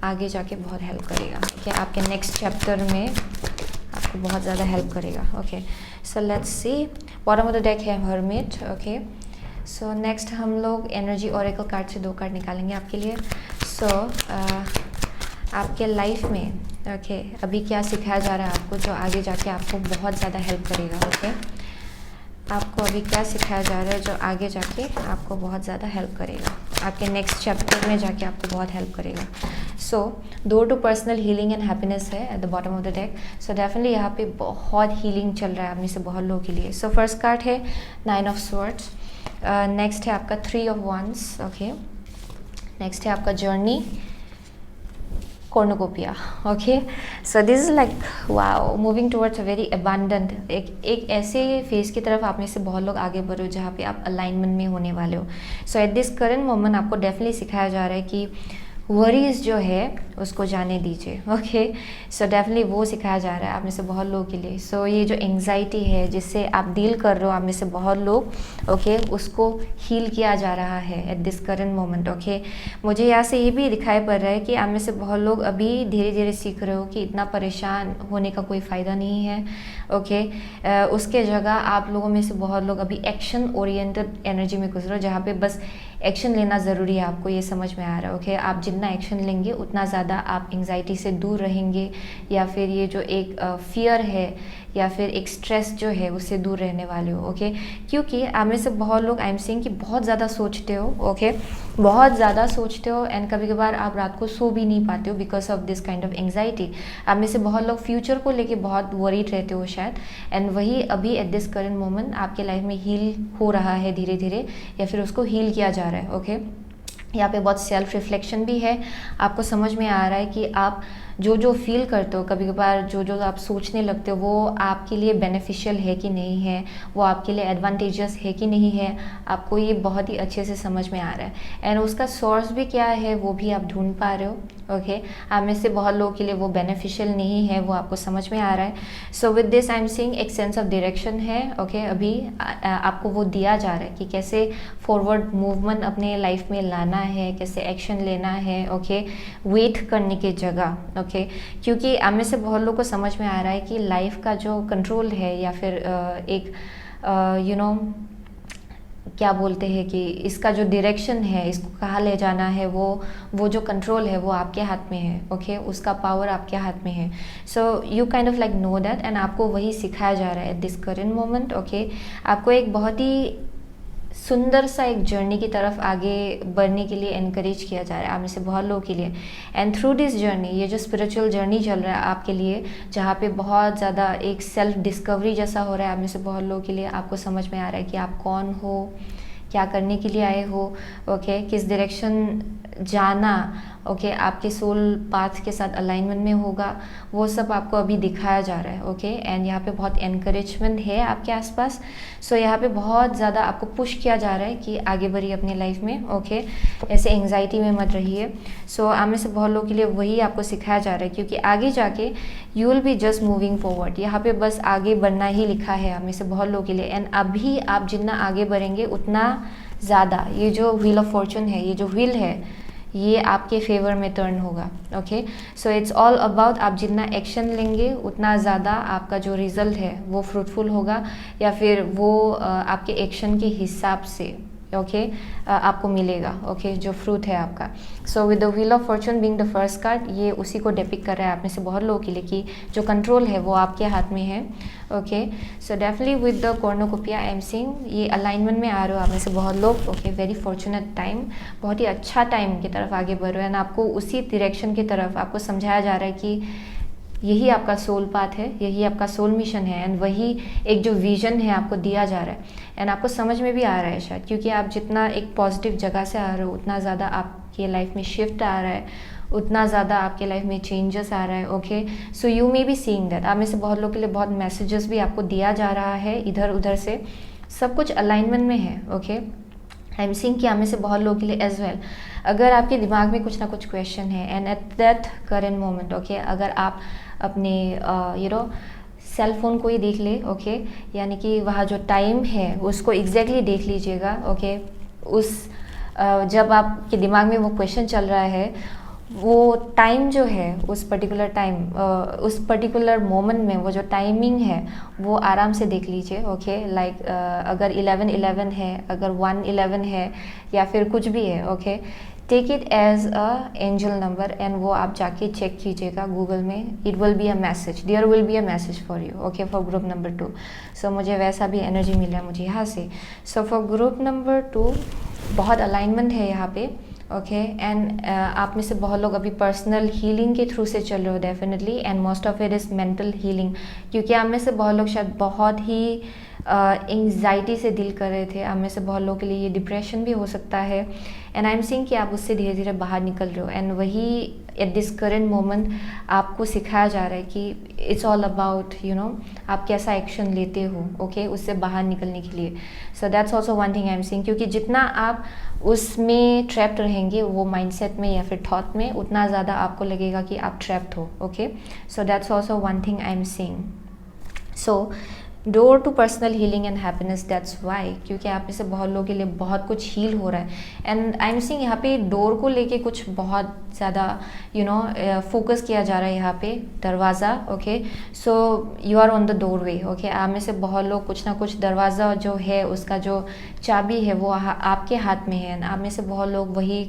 आगे जाके बहुत हेल्प करेगा, ओके, आपके नेक्स्ट चैप्टर में आपको बहुत ज़्यादा हेल्प करेगा, okay. So let's C, bottom of the deck है हर्मिट, ओके। सो नेक्स्ट हम लोग एनर्जी ओरेकल कार्ड से 2 कार्ड निकालेंगे आपके लिए। सो आपके लाइफ में, ओके, अभी क्या सिखाया जा रहा है आपको जो आगे जाके आपको बहुत ज़्यादा हेल्प करेगा, ओके। आपको अभी क्या सिखाया जा रहा है जो आगे जाके आपको बहुत ज़्यादा हेल्प करेगा, आपके नेक्स्ट चैप्टर में जाके आपको बहुत हेल्प करेगा। So door to personal healing and happiness है at the bottom of the deck. So definitely यहाँ पे बहुत हीलिंग चल रहा है आप में से बहुत लोगों के लिए। सो फर्स्ट कार्ड है 9 ऑफ स्वॉर्ड्स, नेक्स्ट है आपका 3 ऑफ वंस, ओके। नेक्स्ट है आपका journey, cornucopia, okay. So this is like wow, moving towards a very abundant, एक ऐसे फेज की तरफ आप में से बहुत लोग आगे बढ़ो जहाँ पे आप अलाइनमेंट में होने वाले हो। सो एट दिस करंट मोमेंट आपको डेफिनेटली सिखाया जा रहा है कि वरीज जो है उसको जाने दीजिए, ओके। सो डेफिनेटली वो सिखाया जा रहा है आप में से बहुत लोगों के लिए। सो ये जो एंग्जाइटी है जिससे आप डील कर रहे हो आप में से बहुत लोग, ओके, उसको हील किया जा रहा है at this current moment, okay. मुझे यहाँ से ये भी दिखाई पड़ रहा है कि आप में से बहुत लोग अभी धीरे धीरे सीख रहे हो कि इतना परेशान होने का कोई फ़ायदा नहीं है, ओके। उसके जगह आप लोगों में से बहुत लोग अभी एक्शन ओरिएंटेड एनर्जी में घुस रहे हो जहाँ पे बस एक्शन लेना ज़रूरी है, आपको ये समझ में आ रहा है, ओके। आप जितना एक्शन लेंगे उतना ज़्यादा आप एंग्जाइटी से दूर रहेंगे, या फिर ये जो एक फियर है या फिर एक स्ट्रेस जो है उससे दूर रहने वाले हो, ओके। क्योंकि आप में से बहुत लोग आई एम सेइंग कि बहुत ज़्यादा सोचते हो, ओके, बहुत ज़्यादा सोचते हो, एंड कभी कभार आप रात को सो भी नहीं पाते हो because of this kind of anxiety. आप में से बहुत लोग फ्यूचर को लेके बहुत वरीड रहते हो शायद, एंड वही अभी एट दिस करंट मोमेंट आपके लाइफ में हील हो रहा है धीरे धीरे, या फिर उसको हील किया जा रहा है, ओके। यहाँ पे बहुत सेल्फ रिफ्लेक्शन भी है, आपको समझ में आ रहा है कि आप जो जो फील करते हो, कभी कभार जो जो आप सोचने लगते हो वो आपके लिए बेनिफिशियल है कि नहीं है, वो आपके लिए एडवांटेजस है कि नहीं है, आपको ये बहुत ही अच्छे से समझ में आ रहा है। एंड उसका सोर्स भी क्या है वो भी आप ढूंढ पा रहे हो, ओके। आप में से बहुत लोगों के लिए वो बेनिफिशियल नहीं है, वो आपको समझ में आ रहा है। सो with this I am seeing एक सेंस ऑफ डायरेक्शन है, ओके। अभी आपको वो दिया जा रहा है कि कैसे फॉरवर्ड मूवमेंट अपने लाइफ में लाना है, कैसे एक्शन लेना है, ओके, वेट करने की जगह, ओके। क्योंकि आप में से बहुत लोगों को समझ में आ रहा है कि लाइफ का जो कंट्रोल है या फिर एक यू नो क्या बोलते हैं कि इसका जो डायरेक्शन है, इसको कहाँ ले जाना है, वो जो कंट्रोल है वो आपके हाथ में है, ओके। उसका पावर आपके हाथ में है। So you kind of like know that, and आपको वही सिखाया जा रहा है at this current moment, okay. आपको एक बहुत ही सुंदर सा एक जर्नी की तरफ आगे बढ़ने के लिए एनकरेज किया जा रहा है आप में से बहुत लोगों के लिए। एंड थ्रू दिस जर्नी, ये जो स्पिरिचुअल जर्नी चल रहा है आपके लिए, जहाँ पे बहुत ज़्यादा एक सेल्फ डिस्कवरी जैसा हो रहा है आप में से बहुत लोगों के लिए, आपको समझ में आ रहा है कि आप कौन हो, क्या करने के लिए आए हो, ओके, किस डायरेक्शन जाना, ओके, आपके सोल पाथ के साथ अलाइनमेंट में होगा, वो सब आपको अभी दिखाया जा रहा है, ओके। एंड यहाँ पे बहुत एनकरेजमेंट है आपके आसपास। सो यहाँ पे बहुत ज़्यादा आपको पुश किया जा रहा है कि आगे बढ़िए अपने लाइफ में, ओके। ऐसे एंग्जाइटी में मत रहिए। सो आप में से बहुत लोगों के लिए वही आपको सिखाया जा रहा है, क्योंकि आगे जाके you will be just moving forward, यहाँ पे बस आगे बढ़ना ही लिखा है आप में से बहुत लोगों के लिए। एंड अभी आप जितना आगे बढ़ेंगे उतना ज़्यादा ये जो व्हील ऑफ फॉर्चून है, ये जो व्हील है, ये आपके फेवर में टर्न होगा। Okay, so it's all about आप जितना एक्शन लेंगे उतना ज़्यादा आपका जो रिजल्ट है वो फ्रूटफुल होगा, या फिर वो आपके एक्शन के हिसाब से आपको मिलेगा। जो फ्रूट है आपका। So with the wheel of Fortune being the first card, ये उसी को डिपिक्ट कर रहा है आप में से बहुत लोगों के लिए कि जो कंट्रोल है वो आपके हाथ में है। सो definitely with the कॉर्नोकोपिया I am seeing, ये अलाइनमेंट में आ रहे हो आप में से बहुत लोग। वेरी फॉर्चुनेट टाइम, बहुत ही अच्छा टाइम की तरफ आगे बढ़ रहे हो, एंड आपको उसी डायरेक्शन की तरफ आपको समझाया जा रहा है कि यही आपका सोल पाथ है, यही आपका सोल मिशन है, एंड वही एक जो विजन है आपको दिया जा रहा है। एंड आपको समझ में भी आ रहा है शायद, क्योंकि आप जितना एक पॉजिटिव जगह से आ रहे हो उतना ज़्यादा आपकी लाइफ में शिफ्ट आ रहा है, उतना ज़्यादा आपके लाइफ में चेंजेस आ रहा है। So you may be seeing that. आप में से बहुत लोग के लिए बहुत मैसेजेस भी आपको दिया जा रहा है इधर उधर से, सब कुछ अलाइनमेंट में है। आई एम सीइंग कि आप में से बहुत लोगों के लिए एज वेल, अगर आपके दिमाग में कुछ ना कुछ क्वेश्चन है, and at that current moment अगर आप अपने सेल फोन को ही देख ले। यानी कि वहाँ जो टाइम है उसको एग्जैक्टली देख लीजिएगा। उस जब आपके दिमाग में वो क्वेश्चन चल रहा है, वो टाइम जो है उस पर्टिकुलर टाइम, उस पर्टिकुलर मोमेंट में वो जो टाइमिंग है वो आराम से देख लीजिए। लाइक अगर 11:11 है, अगर 1:11 है, या फिर कुछ भी है। Take it as a angel number, and वो आप जाके चेक कीजिएगा गूगल में। It will be a message, there will be a message for you. For group number 2। सो मुझे वैसा भी एनर्जी मिला मुझे यहाँ से। सो फॉर ग्रुप नंबर 2 बहुत अलाइनमेंट है यहाँ पे। एंड आप में से बहुत लोग अभी पर्सनल हीलिंग के थ्रू से चल रहे हो definitely, and most of it is mental healing, क्योंकि आप में से बहुत लोग शायद बहुत ही एंग्जाइटी से डील कर रहे थे। आप में से बहुत लोगों के लिए ये डिप्रेशन भी हो सकता है, एंड आई एम सीइंग कि आप उससे धीरे धीरे बाहर निकल रहे हो, एंड वही एट दिस करेंट मोमेंट आपको सिखाया जा रहा है कि इट्स ऑल अबाउट आप कैसा एक्शन लेते हो उससे बाहर निकलने के लिए। सो that's also one thing I am seeing, क्योंकि जितना आप उसमें ट्रैप्ड रहेंगे वो माइंडसेट में या फिर थॉट में, उतना ज़्यादा आपको लगेगा कि आप ट्रैप्ड हो। So that's also one thing I am seeing. So door to personal healing and happiness, that's why, क्योंकि आप में से बहुत लोगों के लिए बहुत कुछ हील हो रहा है, एंड आई एम सीइंग यहाँ पे डोर को लेके कुछ बहुत ज़्यादा फोकस किया जा रहा है यहाँ पे, दरवाज़ा। So you are on the doorway. आप में से बहुत लोग कुछ ना कुछ दरवाज़ा जो है उसका जो चाबी है वो आपके हाथ में है, आप में से बहुत लोग वही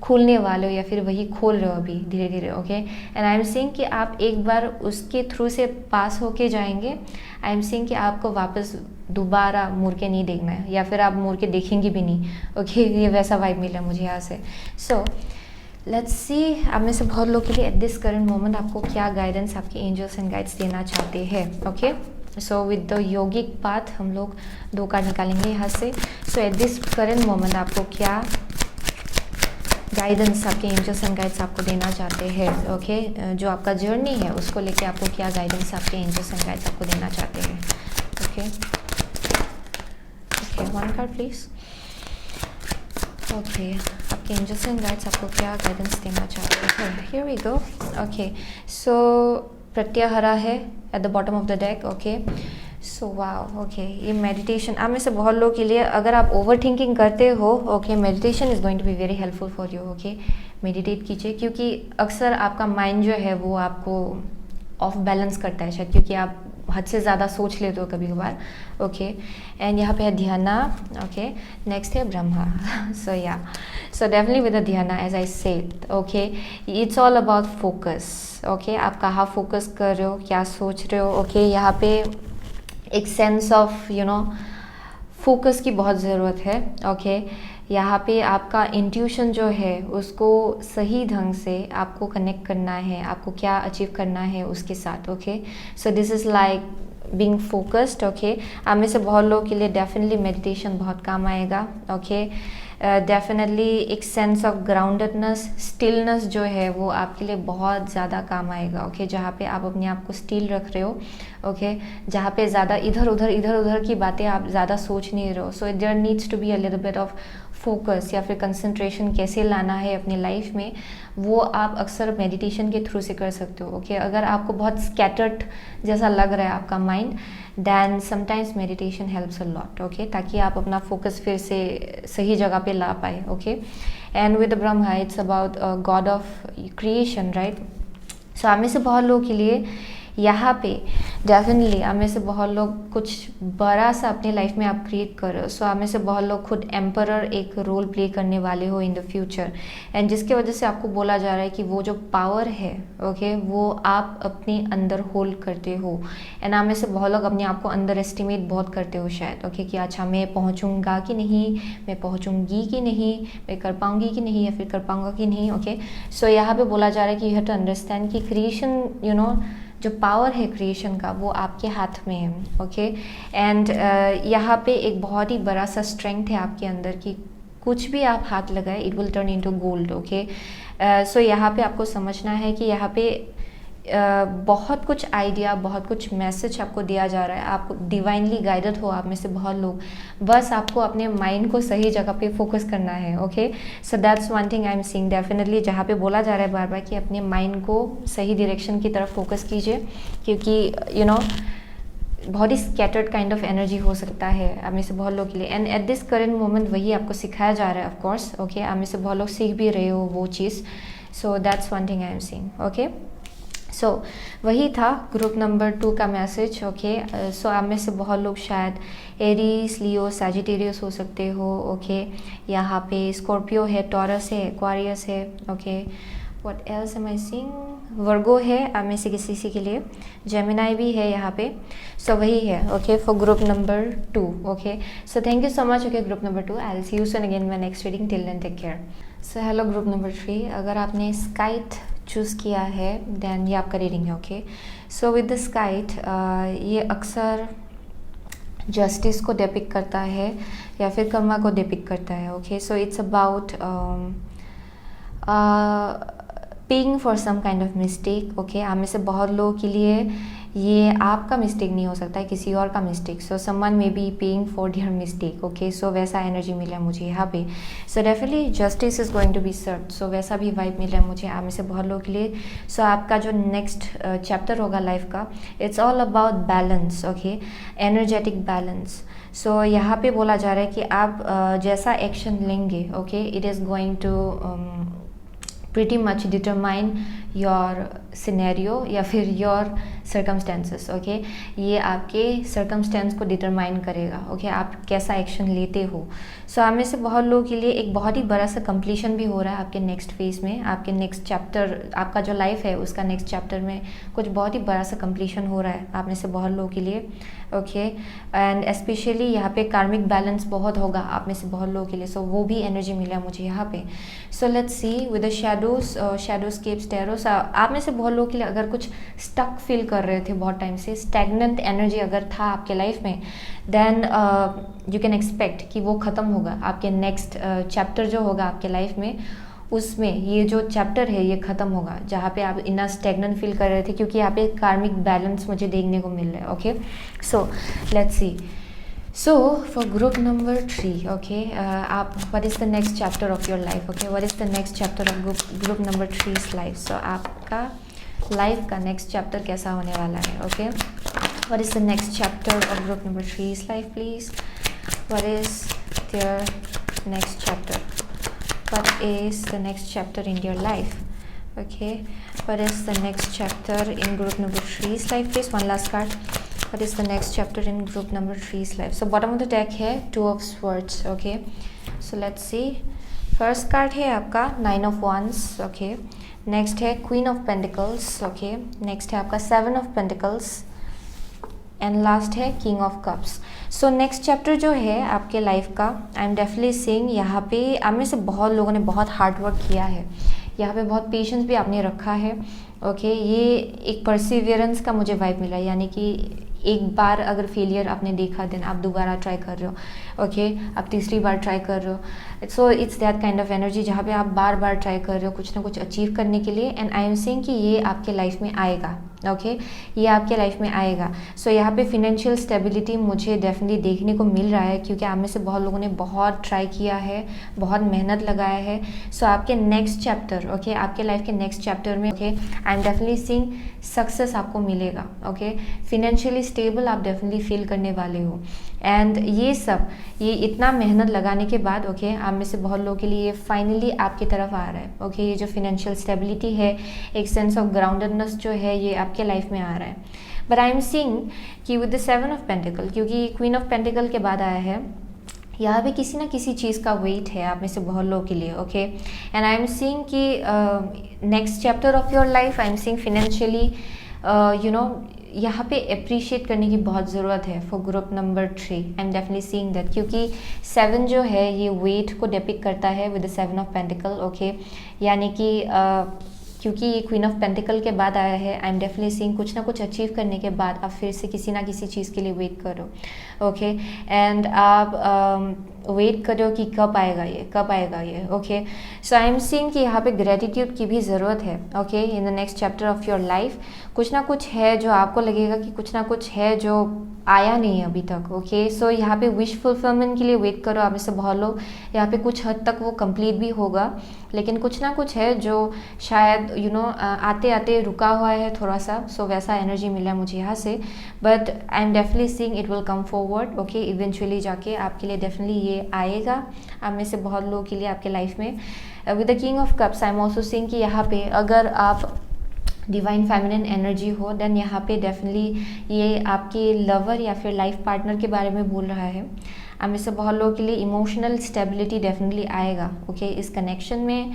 खोलने वाले हो, या फिर वही खोल रहे हो अभी धीरे धीरे। एंड आई एम सीइंग कि आप एक बार उसके थ्रू से पास होके जाएंगे। आई एम सीइंग कि आपको वापस दोबारा मुड़ के नहीं देखना है, या फिर आप मुड़ के देखेंगे भी नहीं। ये वैसा वाइब मिला मुझे यहाँ से। सो लेट्स सी, आप में से बहुत लोग के लिए एट दिस करंट मोमेंट आपको क्या गाइडेंस आपके एंजल्स एंड गाइड्स देना चाहते हैं। So with the yogic path हम लोग 2 कार्ड निकालेंगे यहाँ से। सो एट दिस करंट मोमेंट आपको क्या गाइडेंस आपके एंजल्स एंड गाइड्स आपको देना चाहते हैं। जो आपका जर्नी है उसको लेके आपको क्या गाइडेंस आपके एंजल्स एंड गाइड्स आपको देना चाहते हैं। One card please. आपके एंजल्स एंड गाइड्स आपको क्या गाइडेंस देना चाहते हैं। Here we go. सो प्रत्याहारा है at the bottom of the deck. So wow. ये मेडिटेशन आप में से बहुत लोगों के लिए, अगर आप ओवर थिंकिंग करते हो, meditation is going to be very helpful for you. Meditate कीजिए, क्योंकि अक्सर आपका माइंड जो है वो आपको ऑफ बैलेंस करता है शायद, क्योंकि आप हद से ज़्यादा सोच लेते हो कभी कभार। एंड यहाँ पे है ध्याना। नेक्स्ट है Brahma. So definitely with the Dhyana, as I said, it's all about focus. आप कहाँ फोकस कर रहे हो, क्या सोच रहे हो। यहाँ पे एक सेंस ऑफ फोकस की बहुत ज़रूरत है। यहाँ पे आपका इंट्यूशन जो है उसको सही ढंग से आपको कनेक्ट करना है, आपको क्या अचीव करना है उसके साथ। सो this is like being focused. आप में से बहुत लोगों के लिए डेफिनेटली मेडिटेशन बहुत काम आएगा। डेफिनेटली एक सेंस ऑफ ग्राउंडेडनेस, स्टिलनेस जो है वो आपके लिए बहुत ज़्यादा काम आएगा। जहाँ पे आप अपने आप को स्टिल रख रहे हो। जहाँ पे ज़्यादा इधर उधर की बातें आप ज़्यादा सोच नहीं रहे हो। So there needs to be a little bit of focus या फिर कंसंट्रेशन कैसे लाना है अपनी लाइफ में, वो आप अक्सर मेडिटेशन के थ्रू से कर सकते हो। ओके अगर आपको बहुत स्कैटर्ड जैसा लग रहा है आपका mind, then sometimes meditation helps a lot. Okay ताकि आप अपना फोकस फिर से सही जगह पे ला पाए। Okay and with Brahma it's about god of creation, right. सो आप में से बहुत लोगों के लिए यहाँ पे डेफिनेटली आप में से बहुत लोग कुछ बड़ा सा अपनी लाइफ में आप क्रिएट कर रहे हो। सो आप में से बहुत लोग खुद एम्परर एक रोल प्ले करने वाले हो इन द फ्यूचर, एंड जिसके वजह से आपको बोला जा रहा है कि वो जो पावर है ओके वो आप अपने अंदर होल्ड करते हो। एंड आप में से बहुत लोग अपने आप को अंडर एस्टिमेट बहुत करते हो शायद। ओके कि अच्छा मैं पहुँचूँगा कि नहीं, मैं पहुँचूँगी कि नहीं, मैं कर पाऊँगी कि नहीं, या फिर कर पाऊँगा कि नहीं। ओके सो यहाँ पे बोला जा रहा है कि यू हैव टू अंडरस्टैंड कि क्रिएशन जो पावर है क्रिएशन का वो आपके हाथ में है। ओके एंड यहाँ पे एक बहुत ही बड़ा सा स्ट्रेंथ है आपके अंदर कि कुछ भी आप हाथ लगाए it will turn into gold. Okay so यहाँ पे आपको समझना है कि यहाँ पे बहुत कुछ आइडिया, बहुत कुछ मैसेज आपको दिया जा रहा है। आप डिवाइनली गाइडेड हो आप में से बहुत लोग, बस आपको अपने माइंड को सही जगह पे फोकस करना है। Okay so that's one thing I am seeing definitely, जहाँ पे बोला जा रहा है बार बार कि अपने माइंड को सही डायरेक्शन की तरफ फोकस कीजिए, क्योंकि बहुत ही स्कैटर्ड काइंड ऑफ एनर्जी हो सकता है आप में से बहुत लोग के लिए। And eight this current moment वही आपको सिखाया जा रहा है ऑफकोर्स। ओके आप में से बहुत लोग सीख भी रहे हो वो चीज़। So that's one thing I am seeing. Okay so वही था ग्रुप नंबर 2 का मैसेज। ओके सो आप में से बहुत लोग शायद एरीज, लियो, सैजिटेरियस हो सकते हो। ओके यहाँ पे स्कॉर्पियो है, टॉरस है, एक्वारियस है। Okay what else am I seeing, Virgo है आप में से किसी के लिए, जेमिनाई भी है यहाँ पे। सो वही है okay for group number 2। Okay so thank you so much. Okay group number 2, I will see you soon again my next reading, till then take care. So hello group number 3, अगर आपने स्काइट choose किया है then ये आपका reading है। Okay so with the स्काइट ये अक्सर justice को डिपिक्ट करता है या फिर कर्मा को डिपिक्ट करता है। Okay so it's about paying for some kind of mistake. Okay आप में से बहुत लोगों के लिए ये आपका मिस्टेक नहीं हो सकता है, किसी और का mistake. So someone may be paying for their mistake. Okay so वैसा एनर्जी मिला मुझे यहाँ पे। So definitely justice is going to be served. So वैसा भी वाइब मिला मुझे आप में से बहुत लोगों के लिए। सो आपका जो नेक्स्ट चैप्टर होगा लाइफ का, it's all about balance. Okay energetic balance. So यहाँ पे बोला जा रहा है कि आप जैसा एक्शन लेंगे okay it is going to pretty much determine your scenario या फिर your circumstances। ओके ये आपके circumstance को determine करेगा। ओके आप कैसा एक्शन लेते हो। सो आप में से बहुत लोगों के लिए एक बहुत ही बड़ा सा कंप्लीशन भी हो रहा है आपके नेक्स्ट फेज में, आपके नेक्स्ट चैप्टर, आपका जो लाइफ है उसका नेक्स्ट चैप्टर में कुछ बहुत ही बड़ा सा कंप्लीशन हो रहा है आप में से बहुत लोगों के लिए। ओके एंड स्पेशली यहाँ पे कार्मिक बैलेंस बहुत होगा आप में से बहुत लोगों के लिए। सो वो भी एनर्जी मिला मुझे यहाँ पे। So let's see with the Shadowscapes tarots, आप में से बहुत लोगों के लिए अगर कुछ स्टक फील कर रहे थे बहुत टाइम से, स्टैग्नेंट एनर्जी अगर था आपके लाइफ में, देन यू कैन एक्सपेक्ट कि वो ख़त्म होगा। आपके नेक्स्ट चैप्टर जो होगा आपके लाइफ में उसमें ये जो चैप्टर है ये ख़त्म होगा, जहाँ पे आप इतना स्टैग्नेंट फील कर रहे थे, क्योंकि यहाँ पे कार्मिक बैलेंस मुझे देखने को मिल रहा है। Okay so let's see. So for group number 3 okay आप what is the next chapter of your life. Okay what is the next chapter of group number 3's life. So आपका लाइफ का next chapter कैसा होने वाला है। Okay what is the next chapter of group number 3's life please. What is their next chapter, what is the next chapter in your life। okay what is the next chapter in group number 3's life please। one last card, what is the next chapter in group number 3's life। so bottom of the deck है 2 of swords। okay so let's see, first card है आपका 9 of wands। okay next है queen of pentacles। okay next है आपका 7 of pentacles and last है king of cups. So next chapter जो है आपके लाइफ का, आई एम डेफिनेटली सेइंग यहाँ पे आप में से बहुत लोगों ने बहुत हार्ड वर्क किया है, यहाँ पे बहुत पेशेंस भी आपने रखा है। ओके ये एक परसिवियरेंस का मुझे वाइब मिला, यानी कि एक बार अगर फेलियर आपने देखा देन आप दोबारा ट्राई कर रहे हो। ओके आप तीसरी बार ट्राई कर रहे हो, so it's that kind of energy जहाँ पे आप बार बार ट्राई कर रहे हो कुछ ना कुछ अचीव करने के लिए, एंड आई एम सेइंग कि ये आपके लाइफ में आएगा। ओके ये आपके लाइफ में आएगा। सो यहाँ पे फिनेंशियल स्टेबिलिटी मुझे डेफिनेटली देखने को मिल रहा है, क्योंकि आप में से बहुत लोगों ने बहुत ट्राई किया है, बहुत मेहनत लगाया है। सो आपके नेक्स्ट चैप्टर, ओके आपके लाइफ के नेक्स्ट चैप्टर में, okay I am definitely seeing success आपको मिलेगा। ओके फिनेंशियली स्टेबल आप डेफिनेटली फील करने वाले हो। एंड ये इतना मेहनत लगाने के बाद, ओके आप में से बहुत लोगों के लिए फाइनली आपकी तरफ आ रहा है। ओके ये जो फिनेंशियल स्टेबिलिटी है, एक सेंस ऑफ ग्राउंडेडनेस जो है, ये आपके लाइफ में आ रहा है। बट आई एम सीइंग कि विद द 7 ऑफ पेंटिकल, क्योंकि क्वीन ऑफ पेंटिकल के बाद आया है, यहाँ पे किसी ना किसी चीज़ का वेट है आप में से बहुत लोगों के लिए। Okay and I am seeing कि next chapter of your life, I am seeing financially यहाँ पे अप्रिशिएट करने की बहुत ज़रूरत है for group number 3। I am definitely seeing that, क्योंकि 7 जो है ये वेट को डिपिक्ट करता है with the 7 of pentacle. Okay यानी कि क्योंकि ये क्वीन ऑफ पेंटिकल के बाद आया है, आई एम डेफिनेटली सीइंग कुछ ना कुछ अचीव करने के बाद आप फिर से किसी ना किसी चीज़ के लिए वेट करो। ओके एंड आप वेट करो कि कब आएगा ये। Okay so I am seeing कि यहाँ पे ग्रेटिट्यूड की भी ज़रूरत है। Okay in the next chapter of your life कुछ ना कुछ है जो आपको लगेगा कि कुछ ना कुछ है जो आया नहीं है अभी तक। ओके सो यहाँ पे विश फुलफिलमेंट के लिए वेट करो आप में से बहुत लोग। यहाँ पे कुछ हद तक वो कंप्लीट भी होगा, लेकिन कुछ ना कुछ है जो शायद आते आते रुका हुआ है थोड़ा सा। सो वैसा एनर्जी मिला मुझे यहाँ से, but I am definitely seeing it will come forward. Okay eventually जाके आपके लिए डेफिनेटली ये आएगा आप में से बहुत लोगों के लिए आपके लाइफ में। With the king of cups I am also seeing कि यहाँ पे अगर आप डिवाइन फेमिनिन एनर्जी हो, देन यहाँ पे डेफिनेटली ये आपके लवर या फिर लाइफ पार्टनर के बारे में बोल रहा है। आप में से बहुत लोगों के लिए इमोशनल स्टेबिलिटी डेफिनेटली आएगा। ओके इस कनेक्शन में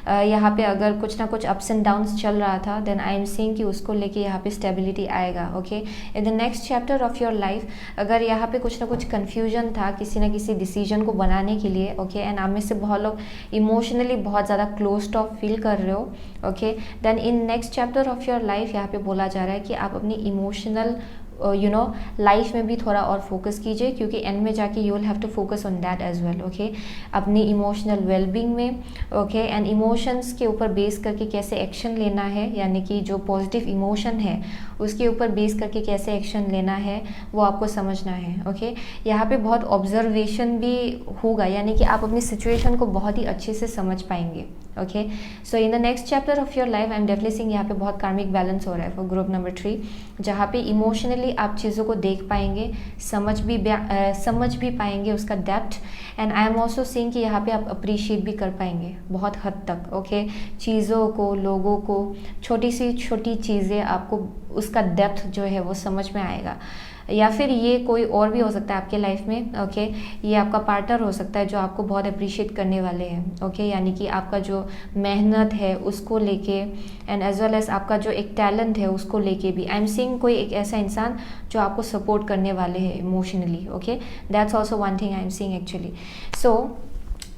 यहाँ पे अगर कुछ ना कुछ अप्स एंड डाउन्स चल रहा था, देन आई एम सीइंग कि उसको लेके यहाँ पे स्टेबिलिटी आएगा। Okay in the next chapter of your life अगर यहाँ पे कुछ ना कुछ कन्फ्यूजन था किसी ना किसी डिसीजन को बनाने के लिए, ओके एंड आप में से बहुत लोग इमोशनली बहुत ज़्यादा क्लोज्ड ऑफ फील कर रहे हो, okay then in next chapter of your life यहाँ पे बोला जा रहा है कि आप अपनी इमोशनल लाइफ में भी थोड़ा और फोकस कीजिए, क्योंकि एंड में जाके you will have to focus on that as well. Okay अपनी इमोशनल वेलबींग में, ओके एंड इमोशंस के ऊपर बेस करके कैसे एक्शन लेना है, यानी कि जो पॉजिटिव इमोशन है उसके ऊपर बेस करके कैसे एक्शन लेना है वो आपको समझना है। ओके यहाँ पे बहुत ऑब्जर्वेशन भी होगा, यानी कि आप अपनी सिचुएशन को बहुत ही अच्छे से समझ पाएंगे। Okay so in the next chapter of your life I am definitely seeing यहाँ पे बहुत कार्मिक बैलेंस हो रहा है फॉर ग्रुप नंबर 3, जहाँ पे इमोशनली आप चीज़ों को देख पाएंगे, समझ भी पाएंगे उसका depth, and I am also seeing कि यहाँ पे आप अप्रिशिएट भी कर पाएंगे बहुत हद तक। ओके चीज़ों को, लोगों को, छोटी सी छोटी चीज़ें आपको उसका डेप्थ जो है वो समझ में आएगा। या फिर ये कोई और भी हो सकता है आपके लाइफ में। ओके ये आपका पार्टनर हो सकता है जो आपको बहुत अप्रिशिएट करने वाले हैं। ओके यानी कि आपका जो मेहनत है उसको लेके, एंड एज वेल एज आपका जो एक टैलेंट है उसको लेके भी आई एम सीइंग कोई एक ऐसा इंसान जो आपको सपोर्ट करने वाले हैं emotionally. Okay that's also one thing I am seeing actually. So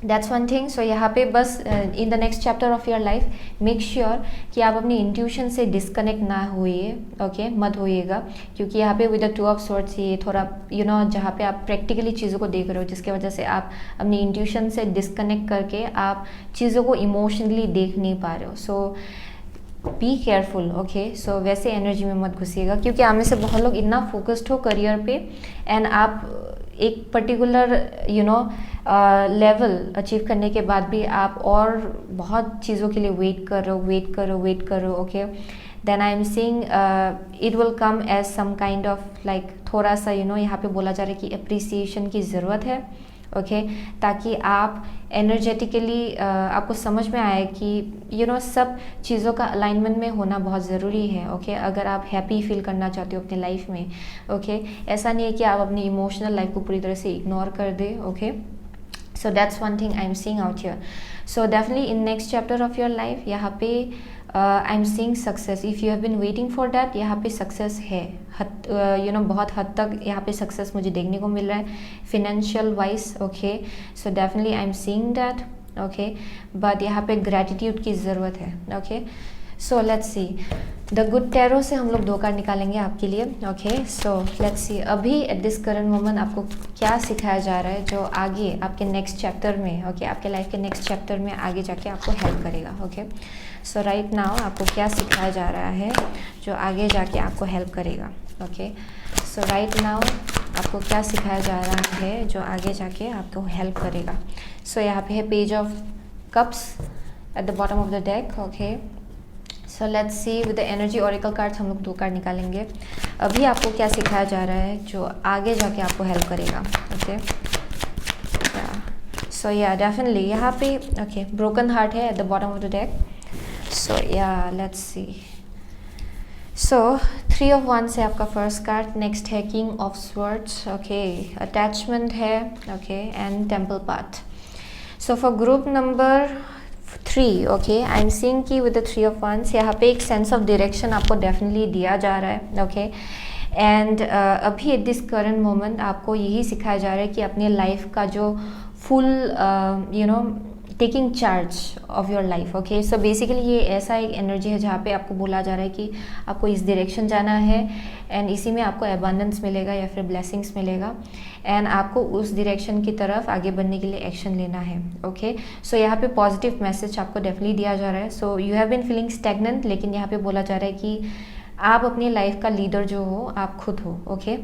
that's one thing. So यहाँ पे बस in the next chapter of your life make sure कि आप अपनी इंट्यूशन से डिस्कनेक्ट ना होइए। ओके मत होइएगा, क्योंकि यहाँ पे विद द 2 ऑफ स्वॉर्ड्स ये थोड़ा जहाँ पे आप प्रैक्टिकली चीज़ों को देख रहे हो, जिसके वजह से आप अपनी इंट्यूशन से डिस्कनेक्ट करके आप चीज़ों को इमोशनली देख नहीं पा रहे हो। सो बी केयरफुल। ओके सो वैसे एनर्जी में मत घुसिएगा, क्योंकि आप में से बहुत लोग इतना फोकस्ड हो करियर पे, एंड आप एक पर्टिकुलर लेवल अचीव करने के बाद भी आप और बहुत चीज़ों के लिए वेट कर रहे हो। Okay then I am seeing it will come as some kind of like थोड़ा सा यहाँ पे बोला जा रहा है कि अप्रिसिएशन की ज़रूरत है। ओके ताकि आप एनर्जेटिकली आपको समझ में आए कि सब चीज़ों का अलाइनमेंट में होना बहुत ज़रूरी है। ओके अगर आप हैप्पी फील करना चाहते हो अपनी लाइफ में, ओके ऐसा नहीं है कि आप अपनी इमोशनल लाइफ को पूरी तरह से इग्नोर कर दे। Okay so that's one thing I am seeing out here. So definitely in next chapter of your life यहाँ पे I am seeing success. If you have been waiting for that, यहाँ पे सक्सेस है बहुत हद तक यहाँ पे सक्सेस मुझे देखने को मिल रहा है financial wise. Okay so definitely I am seeing that. Okay but यहाँ पे ग्रैटिट्यूड की ज़रूरत है। Okay so let's C, the good tarot से हम लोग 2 कार्ड निकालेंगे आपके लिए। ओके, सो लेट्स सी अभी एट दिस करंट मोमेंट आपको क्या सिखाया जा रहा है जो आगे आपके नेक्स्ट चैप्टर में, ओके, आपके लाइफ के नेक्स्ट चैप्टर में आगे जाके आपको हेल्प करेगा। ओके, सो राइट नाउ आपको क्या सिखाया जा रहा है जो आगे जाके आपको हेल्प करेगा। ओके, सो राइट नाउ आपको क्या सिखाया जा रहा है जो आगे जाके आपको हेल्प करेगा। सो यहाँ पे है page of cups eight the bottom of the deck. Okay, so let's see with the energy auricle cards हम लोग 2 कार्ड निकालेंगे। अभी आपको क्या सिखाया जा रहा है जो आगे जाके आपको हेल्प करेगा। ओके, सो या डेफिनेटली यहाँ पे ओके ब्रोकन हार्ट है at the bottom of the deck. So yeah let's see, so 3 of Wands है आपका फर्स्ट कार्ड। नेक्स्ट है king of swords. Okay, attachment है। Okay, and temple path. So for group number 3, okay, I am seeing कि with the 3 of Wands यहाँ पे एक sense of direction आपको definitely दिया जा रहा है। ओके, एंड अभी एट दिस करंट मोमेंट आपको यही सिखाया जा रहा है कि अपने लाइफ का जो full taking charge of your life. Okay, so basically ये ऐसा एक एनर्जी है जहाँ पे आपको बोला जा रहा है कि आपको इस डायरेक्शन जाना है एंड इसी में आपको एबंडेंस मिलेगा या फिर ब्लेसिंग्स मिलेगा एंड आपको उस डायरेक्शन की तरफ आगे बढ़ने के लिए एक्शन लेना है। ओके, सो यहाँ पे पॉजिटिव मैसेज आपको डेफिनेटली दिया जा रहा है। So you have been feeling stagnant, लेकिन यहाँ पे बोला जा रहा है कि आप अपनी लाइफ का लीडर जो हो आप खुद हो। ओके,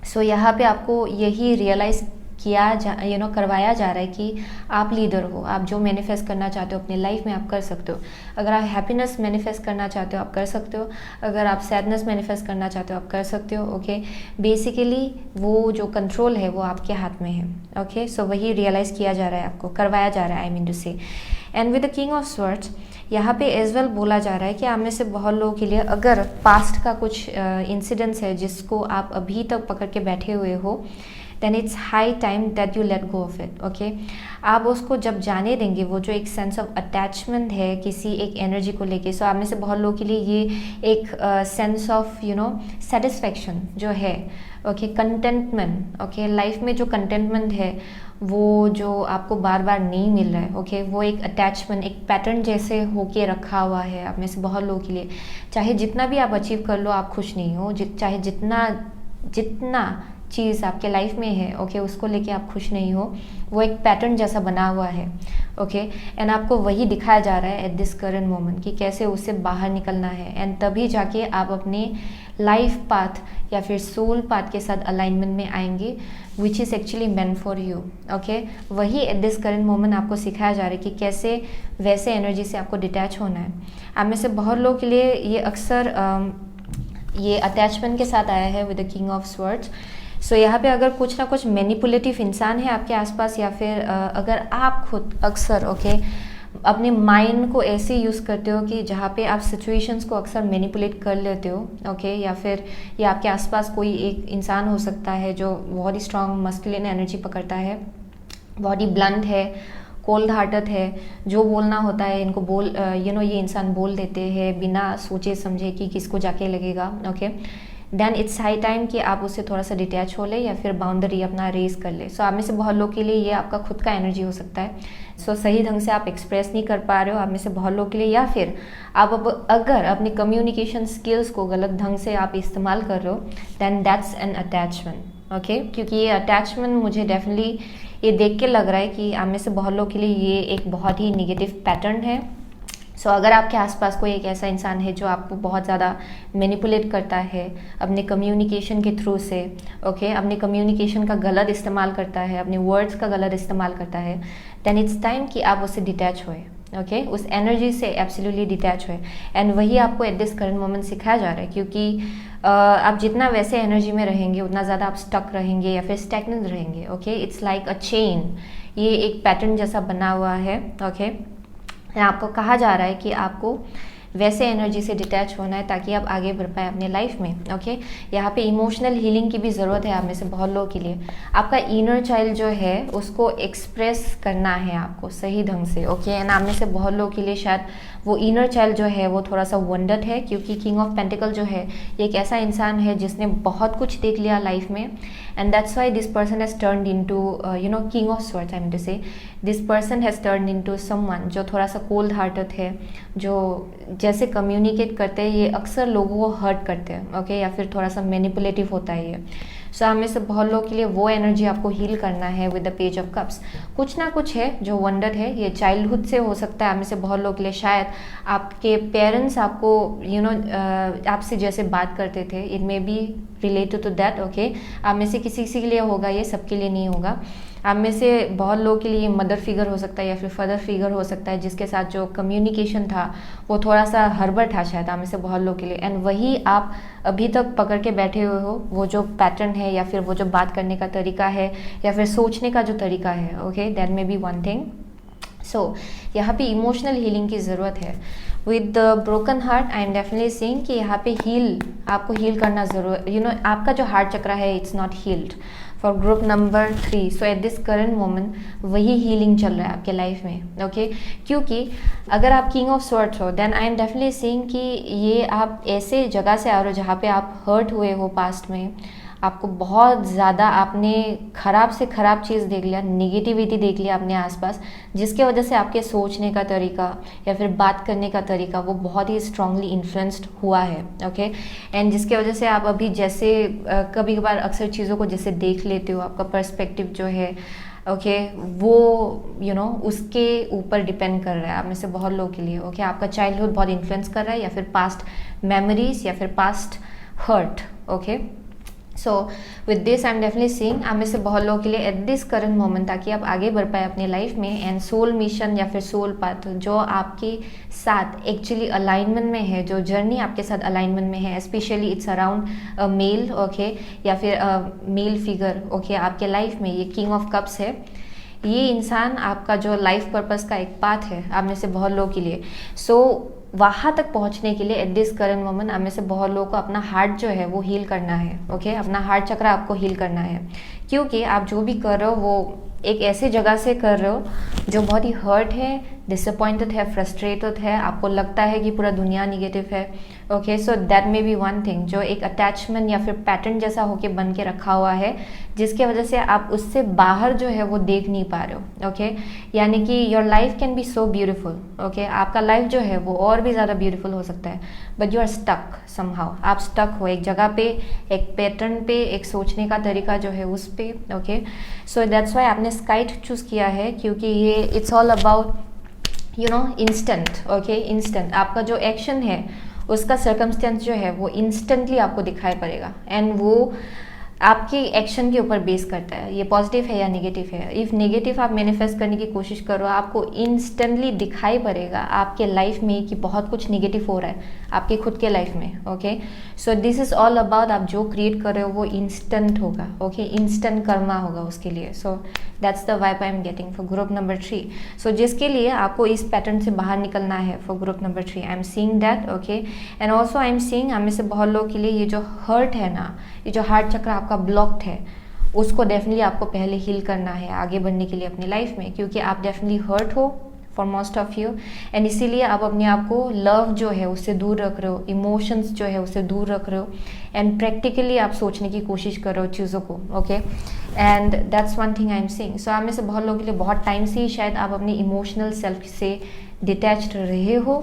सो यहाँ पे आपको यही रियलाइज करवाया जा रहा है कि आप लीडर हो। आप जो मैनिफेस्ट करना चाहते हो अपनी लाइफ में आप कर सकते हो। अगर आप हैप्पीनेस मैनिफेस्ट करना चाहते हो आप कर सकते हो, अगर आप सैडनेस मैनिफेस्ट करना चाहते हो आप कर सकते हो। ओके, बेसिकली वो जो कंट्रोल है वो आपके हाथ में है। ओके, सो वही रियलाइज किया जा रहा है, आपको करवाया जा रहा है, आई मीन टू से। And with the king of swords यहाँ पे एज वेल बोला जा रहा है कि आप में से बहुत लोगों के लिए अगर पास्ट का कुछ इंसिडेंट्स है जिसको आप अभी तक पकड़ के बैठे हुए हो, then it's high time that you let go of it. Okay, आप उसको जब जाने देंगे, वो जो एक सेंस ऑफ अटैचमेंट है किसी एक एनर्जी को लेके, सो आप में से बहुत लोगों के लिए ये एक सेंस ऑफ सेटिस्फैक्शन जो है, ओके, कंटेंटमेंट, ओके, लाइफ में जो कंटेंटमेंट है वो जो आपको बार बार नहीं मिल रहा है, ओके, वो एक अटैचमेंट एक पैटर्न जैसे होके रखा हुआ है आप में से बहुत लोगों के लिए। चाहे जितना भी आप अचीव कर लो आप खुश नहीं हो, चाहे जितना चीज़ आपके लाइफ में है, ओके, उसको लेके आप खुश नहीं हो, वो एक पैटर्न जैसा बना हुआ है। ओके, एंड आपको वही दिखाया जा रहा है एट दिस करंट मोमेंट कि कैसे उससे बाहर निकलना है एंड तभी जाके आप अपने लाइफ पाथ या फिर सोल पाथ के साथ अलाइनमेंट में आएंगे, which is actually meant for you. Okay, वही एट दिस करंट मोमेंट आपको सिखाया जा रहा है कि कैसे वैसे एनर्जी से आपको डिटैच होना है। आप में से बहुत लोगों के लिए ये अक्सर ये अटैचमेंट के साथ आया है with the king of swords. So यहाँ पे अगर कुछ ना कुछ मैनिपुलेटिव इंसान है आपके आसपास या फिर अगर आप खुद अक्सर ओके अपने माइंड को ऐसे यूज़ करते हो कि जहाँ पे आप सिचुएशंस को अक्सर मैनिपुलेट कर लेते हो, ओके, या फिर ये आपके आसपास कोई एक इंसान हो सकता है जो बहुत ही स्ट्रॉन्ग मस्कुलिन एनर्जी पकड़ता है, बहुत ही ब्लंट है, कोल्ड हार्टेड है, जो बोलना होता है इनको ये इंसान बोल देते हैं बिना सोचे समझे कि किसको जाके लगेगा। Okay, then it's high time कि आप उससे थोड़ा सा डिटैच हो ले या फिर बाउंड्री अपना रेज कर ले। सो आप में से बहुत लोग के लिए ये आपका खुद का एनर्जी हो सकता है। सो सही ढंग से आप एक्सप्रेस नहीं कर पा रहे हो आप में से बहुत लोग के लिए, या फिर आप अगर अपनी कम्युनिकेशन स्किल्स को गलत ढंग से आप इस्तेमाल कर रहे हो, then that's an attachment. Okay, क्योंकि ये अटैचमेंट मुझे डेफिनेटली ये देख के लग रहा है कि आप में से बहुत लोग के लिए ये एक बहुत ही निगेटिव पैटर्न है। सो अगर आपके आसपास कोई एक ऐसा इंसान है जो आपको बहुत ज़्यादा मैनिपुलेट करता है अपने कम्युनिकेशन के थ्रू से, ओके, अपने कम्युनिकेशन का गलत इस्तेमाल करता है, अपने वर्ड्स का गलत इस्तेमाल करता है, देन इट्स टाइम कि आप उससे डिटैच होए, ओके, उस एनर्जी से एब्सोल्युटली डिटैच होए। एंड वही आपको एट दिस करंट मोमेंट सिखाया जा रहा है, क्योंकि आप जितना वैसे एनर्जी में रहेंगे उतना ज़्यादा आप स्टक रहेंगे या फिर स्टैग्नेंट रहेंगे। Okay, it's like a chain, ये एक पैटर्न जैसा बना हुआ है। ओके, आपको कहा जा रहा है कि आपको वैसे एनर्जी से डिटैच होना है ताकि आप आगे बढ़ पाए अपने लाइफ में। ओके, यहाँ पे इमोशनल हीलिंग की भी ज़रूरत है आप में से बहुत लोगों के लिए। आपका इनर चाइल्ड जो है उसको एक्सप्रेस करना है आपको सही ढंग से। ओके, एंड आप में से बहुत लोगों के लिए शायद वो इनर चाइल्ड जो है वो थोड़ा सा वंडर्ड है, क्योंकि किंग ऑफ पेंटिकल जो है ये एक ऐसा इंसान है जिसने बहुत कुछ देख लिया लाइफ में, and that's why this person has turned into king of swords. I mean to say this person has turned into someone जो थोड़ा सा कोल्ड हार्टेड है, जो जैसे कम्युनिकेट करते हैं ये अक्सर लोगों को हर्ट करते हैं, ओके, या फिर थोड़ा सा मैनिपुलेटिव होता है ये। सो हमें से बहुत लोगों के लिए वो एनर्जी आपको हील करना है with the page of cups. कुछ ना कुछ है जो वंडर है, ये चाइल्डहुड से हो सकता है। हमें से बहुत लोगों के लिए शायद आपके पेरेंट्स आपको आपसे जैसे बात करते थे, it may be related to that, okay. आप में से किसी किसी के लिए होगा, ये सबके लिए नहीं होगा। आप में से बहुत लोगों के लिए मदर फिगर हो सकता है या फिर फादर फिगर हो सकता है, जिसके साथ जो कम्युनिकेशन था वो थोड़ा सा हड़बड़ था शायद आप में से बहुत लोगों के लिए, एंड वही आप अभी तक पकड़ के बैठे हुए हो, वो जो पैटर्न है या फिर वो जो बात करने का तरीका है या फिर सोचने का जो तरीका है, okay, that may be one thing. So यहाँ पे इमोशनल हीलिंग की ज़रूरत है। With the broken heart I am definitely saying कि यहाँ पे आपको हील करना ज़रूर, आपका जो हार्ट चक्र है it's not healed for group number 3। So at this current moment वही हीलिंग चल रहा है आपके लाइफ में, ओके। क्योंकि अगर आप किंग ऑफ स्वॉर्ड्स हो then I am definitely saying कि ये आप ऐसे जगह से आ रहे हो जहाँ पे आप हर्ट हुए हो पास्ट में, आपको बहुत ज़्यादा आपने ख़राब से ख़राब चीज़ देख लिया, निगेटिविटी देख लिया अपने आसपास, जिसके वजह से आपके सोचने का तरीका या फिर बात करने का तरीका वो बहुत ही स्ट्रांगली इन्फ्लुएंस्ड हुआ है, ओके। एंड जिसके वजह से आप अभी जैसे कभी कभार अक्सर चीज़ों को जैसे देख लेते हो, आपका पर्सपेक्टिव जो है, ओके, वो उसके ऊपर डिपेंड कर रहा है आप में से बहुत लोगों के लिए, ओके। आपका चाइल्डहुड बहुत इन्फ्लुएंस कर रहा है या फिर पास्ट मेमोरीज या फिर past hurt, okay. So with this I am definitely seeing आप में से बहुत लोगों के लिए एट दिस करंट मोमेंट, ताकि आप आगे बढ़ पाए अपनी लाइफ में, एंड सोल मिशन या फिर सोल पाथ जो आपके साथ एक्चुअली अलाइनमेंट में है, जो जर्नी आपके साथ अलाइनमेंट में है, specially it's around male, okay, या फिर मेल फिगर, ओके, आपके लाइफ में ये किंग ऑफ कप्स है। ये इंसान आपका जो लाइफ पर्पस का एक पाथ है आप में से बहुत लोगों के लिए। सो वहाँ तक पहुँचने के लिए एट दिस करंट मोमेंट आप में से बहुत लोगों को अपना हार्ट जो है वो हील करना है, ओके। अपना हार्ट चक्र आपको हील करना है, क्योंकि आप जो भी कर रहे हो वो एक ऐसी जगह से कर रहे हो जो बहुत ही हर्ट है, डिसअपॉइंटेड है, फ्रस्ट्रेटेड है, आपको लगता है कि पूरा दुनिया निगेटिव है, okay. So that may be one thing जो एक अटैचमेंट या फिर पैटर्न जैसा होके बन के रखा हुआ है, जिसके वजह से आप उससे बाहर जो है वो देख नहीं पा रहे हो, ओके। यानी कि your life can be so beautiful, okay, आपका लाइफ जो है वो और भी ज़्यादा ब्यूटीफुल हो सकता है, but you are stuck somehow. आप स्टक हो एक जगह पे, एक पैटर्न पे, एक सोचने का तरीका जो है उस पे, ओके। सो दैट्स वाई आपने स्काई चूज़ किया है, क्योंकि ये it's all about instant, okay. Instant आपका जो एक्शन है उसका सर्कमस्टेंस जो है वो इंस्टेंटली आपको दिखाई पड़ेगा, एंड वो आपके एक्शन के ऊपर बेस करता है, ये पॉजिटिव है या नेगेटिव है। इफ़ नेगेटिव आप मैनिफेस्ट करने की कोशिश करो, आपको इंस्टेंटली दिखाई पड़ेगा आपके लाइफ में कि बहुत कुछ नेगेटिव हो रहा है आपके खुद के लाइफ में, okay. So this is all about आप जो क्रिएट कर रहे हो वो इंस्टेंट होगा, ओके, इंस्टेंट कर्मा होगा उसके लिए। सो that's the vibe I am getting for group number 3। सो जिसके लिए आपको इस पैटर्न से बाहर निकलना है for group number 3, I am seeing that, okay. And also I am seeing हमें से बहुत लोगों के लिए ये जो हर्ट है ना, ये जो हार्ट चक्र आपका ब्लॉक्ड है, उसको डेफिनेटली आपको पहले हील करना है आगे बढ़ने के लिए अपनी लाइफ में, क्योंकि आप डेफिनेटली हर्ट हो for most of you, and इसीलिए आप अपने आप को लव जो है उससे दूर रख रहे हो, इमोशंस जो है उससे दूर रख रहे हो, एंड प्रैक्टिकली आप सोचने की कोशिश कर रहे हो चीज़ों को, okay. And that's one thing I am seeing. So आप में से बहुत लोगों के लिए बहुत टाइम से ही शायद आप अपनी इमोशनल सेल्फ से डिटैच्ड रहे हो,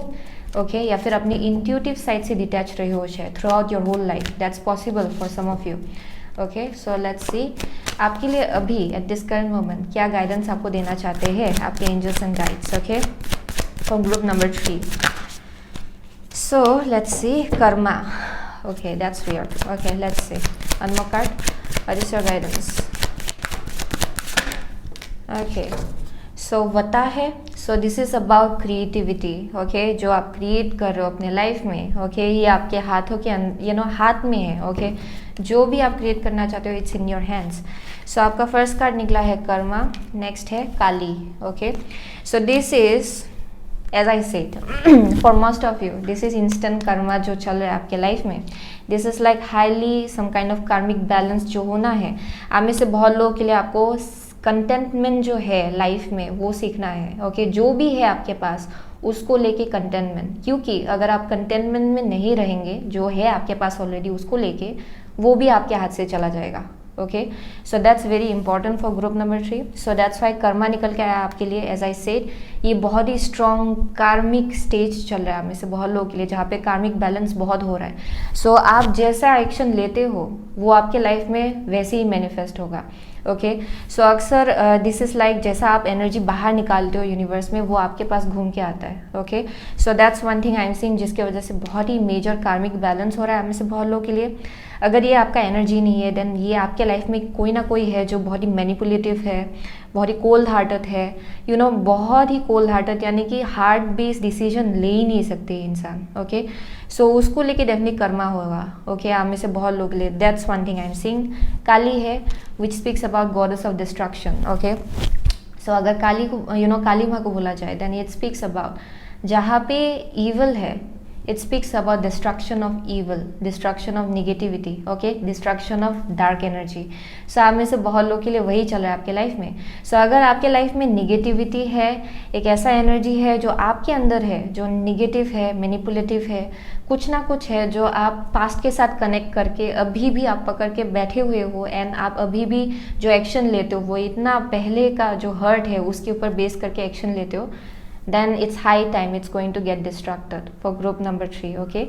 ओके, या फिर अपनी इंट्यूटिव साइड से डिटैच रहे हो शायद throughout your whole life. That's possible for some of you, okay. So let's see आपके लिए अभी एट दिस करंट मोमेंट क्या गाइडेंस आपको देना चाहते हैं आपके angels and guides, okay, for group number 3। So let's see karma, okay, that's weird, okay, let's see one more card, what is your guidance, okay. So वता है, so this is about creativity, okay, जो आप create कर रहे हो अपने life में, okay, ये आपके हाथों के हाथ में है, ओके। जो भी आप क्रिएट करना चाहते हो it's in your hands. So आपका फर्स्ट कार्ड निकला है कर्मा, नेक्स्ट है Kali, okay. So this is as I said for most of you this is instant karma जो चल रहा है आपके लाइफ में। This is like highly some kind of karmic balance जो होना है। आप में से बहुत लोगों के लिए आपको कंटेंटमेंट जो है लाइफ में वो सीखना है, ओके। जो भी है आपके पास उसको लेके कंटेंटमेंट, क्योंकि अगर आप कंटेंटमेंट में नहीं रहेंगे जो है आपके पास ऑलरेडी उसको लेके, वो भी आपके हाथ से चला जाएगा, okay, so that's very important for group number 3. So that's why Karma निकल के आया आपके लिए. एज आई सेड, ये बहुत ही स्ट्रॉन्ग कार्मिक स्टेज चल रहा है आप में से बहुत लोगों के लिए, जहाँ पे कार्मिक बैलेंस बहुत हो रहा है. सो आप जैसा एक्शन लेते हो वो आपके लाइफ में वैसे ही मैनिफेस्ट होगा. ओके, सो अक्सर दिस इज़ लाइक जैसा आप एनर्जी बाहर निकालते हो यूनिवर्स में, वो आपके पास घूम के आता है. Okay, so that's one thing I am seeing, जिसकी वजह से बहुत ही मेजर कार्मिक बैलेंस हो रहा है आप में से बहुत लोगों के लिए. अगर ये आपका एनर्जी नहीं है, देन ये आपके लाइफ में कोई ना कोई है जो बहुत ही मैनिपुलेटिव है, बहुत ही कोल्ड हार्टेड है, यू नो, बहुत ही कोल्ड हार्टेड, यानी कि हार्ट बेस्ड डिसीजन ले ही नहीं सकते इंसान. ओके, सो उसको लेके डेफिनेटली कर्मा होगा. ओके, आप में से बहुत लोग ले, that's one thing I am seeing. Kali है which speaks about goddess of destruction. Okay, so अगर काली को, यू नो, काली माँ को बोला जाए, देन इट स्पीक्स अबाउट जहाँ पे ईवल है, it speaks about destruction of evil, destruction of negativity, okay, destruction of dark energy. So आप में से बहुत लोग के लिए वही चल रहा है आपके लाइफ में. So अगर आपके लाइफ में निगेटिविटी है, एक ऐसा एनर्जी है जो आपके अंदर है, जो निगेटिव है, मैनिपुलेटिव है, कुछ ना कुछ है जो आप पास्ट के साथ कनेक्ट करके अभी भी आप पकड़ के बैठे हुए हो, एंड आप अभी भी जो एक्शन लेते हो वो इतना पहले का जो हर्ट है उसके ऊपर बेस करके एक्शन लेते हो, then it's high time it's going to get distracted for group number 3. okay,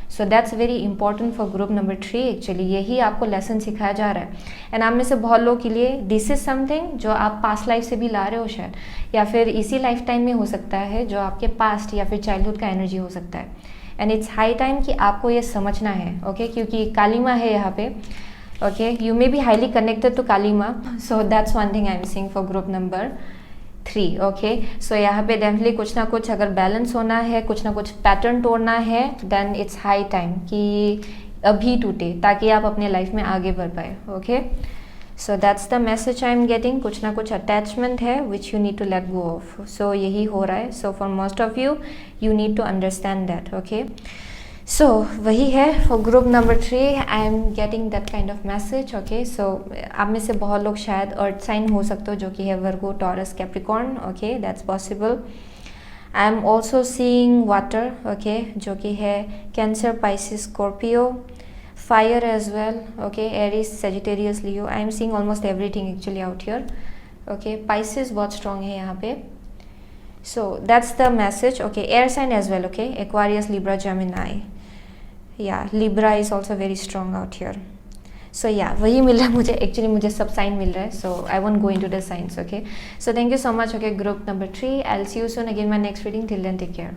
so that's very important for group number 3. actually यही आपको लेसन सिखाया जा रहा है. एंड आप में से बहुत लोगों के लिए दिस इज समथिंग जो आप पास्ट लाइफ से भी ला रहे हो शायद, या फिर इसी लाइफ टाइम में हो सकता है, जो आपके पास्ट या फिर चाइल्डहुड का एनर्जी हो सकता है. एंड इट्स हाई टाइम कि आपको ये समझना है. ओके, क्योंकि काली माँ है यहाँ पे. Okay, you may be highly connected to Kali Maa. So that's one thing I am seeing for group number 3. Okay, so यहाँ पे डेफिनेटली कुछ ना कुछ अगर बैलेंस होना है, कुछ ना कुछ पैटर्न तोड़ना है, देन इट्स हाई टाइम कि अभी टूटे, ताकि आप अपने लाइफ में आगे बढ़ पाए. Okay, so that's the message I am getting. कुछ ना कुछ अटैचमेंट है which you need to let go of. So यही हो रहा है. So for most of you, you need to understand that. Okay, so वही है for group number 3. I am getting that kind of message. Okay, so आप में से बहुत लोग शायद अर्थ साइन हो सकते हो, जो कि है Virgo, Taurus, Capricorn. Okay, that's possible. I am also seeing water. Okay, जो कि है Cancer, Pisces, Scorpio, fire as well. Okay, Aries, Sagittarius, Leo. I am seeing almost everything actually out here. Okay, Pisces बहुत strong है यहाँ पे. So that's the message. Okay, air sign as well. Okay, Aquarius, Libra, Gemini. Yeah, Libra is also very strong out here. So yeah, वही मिल रहा है मुझे. Actually मुझे सब साइन मिल रहा है. So I won't go into the signs. Okay, so thank you so much. Okay, group number 3. I'll see you soon again in my next reading. Till then, take care.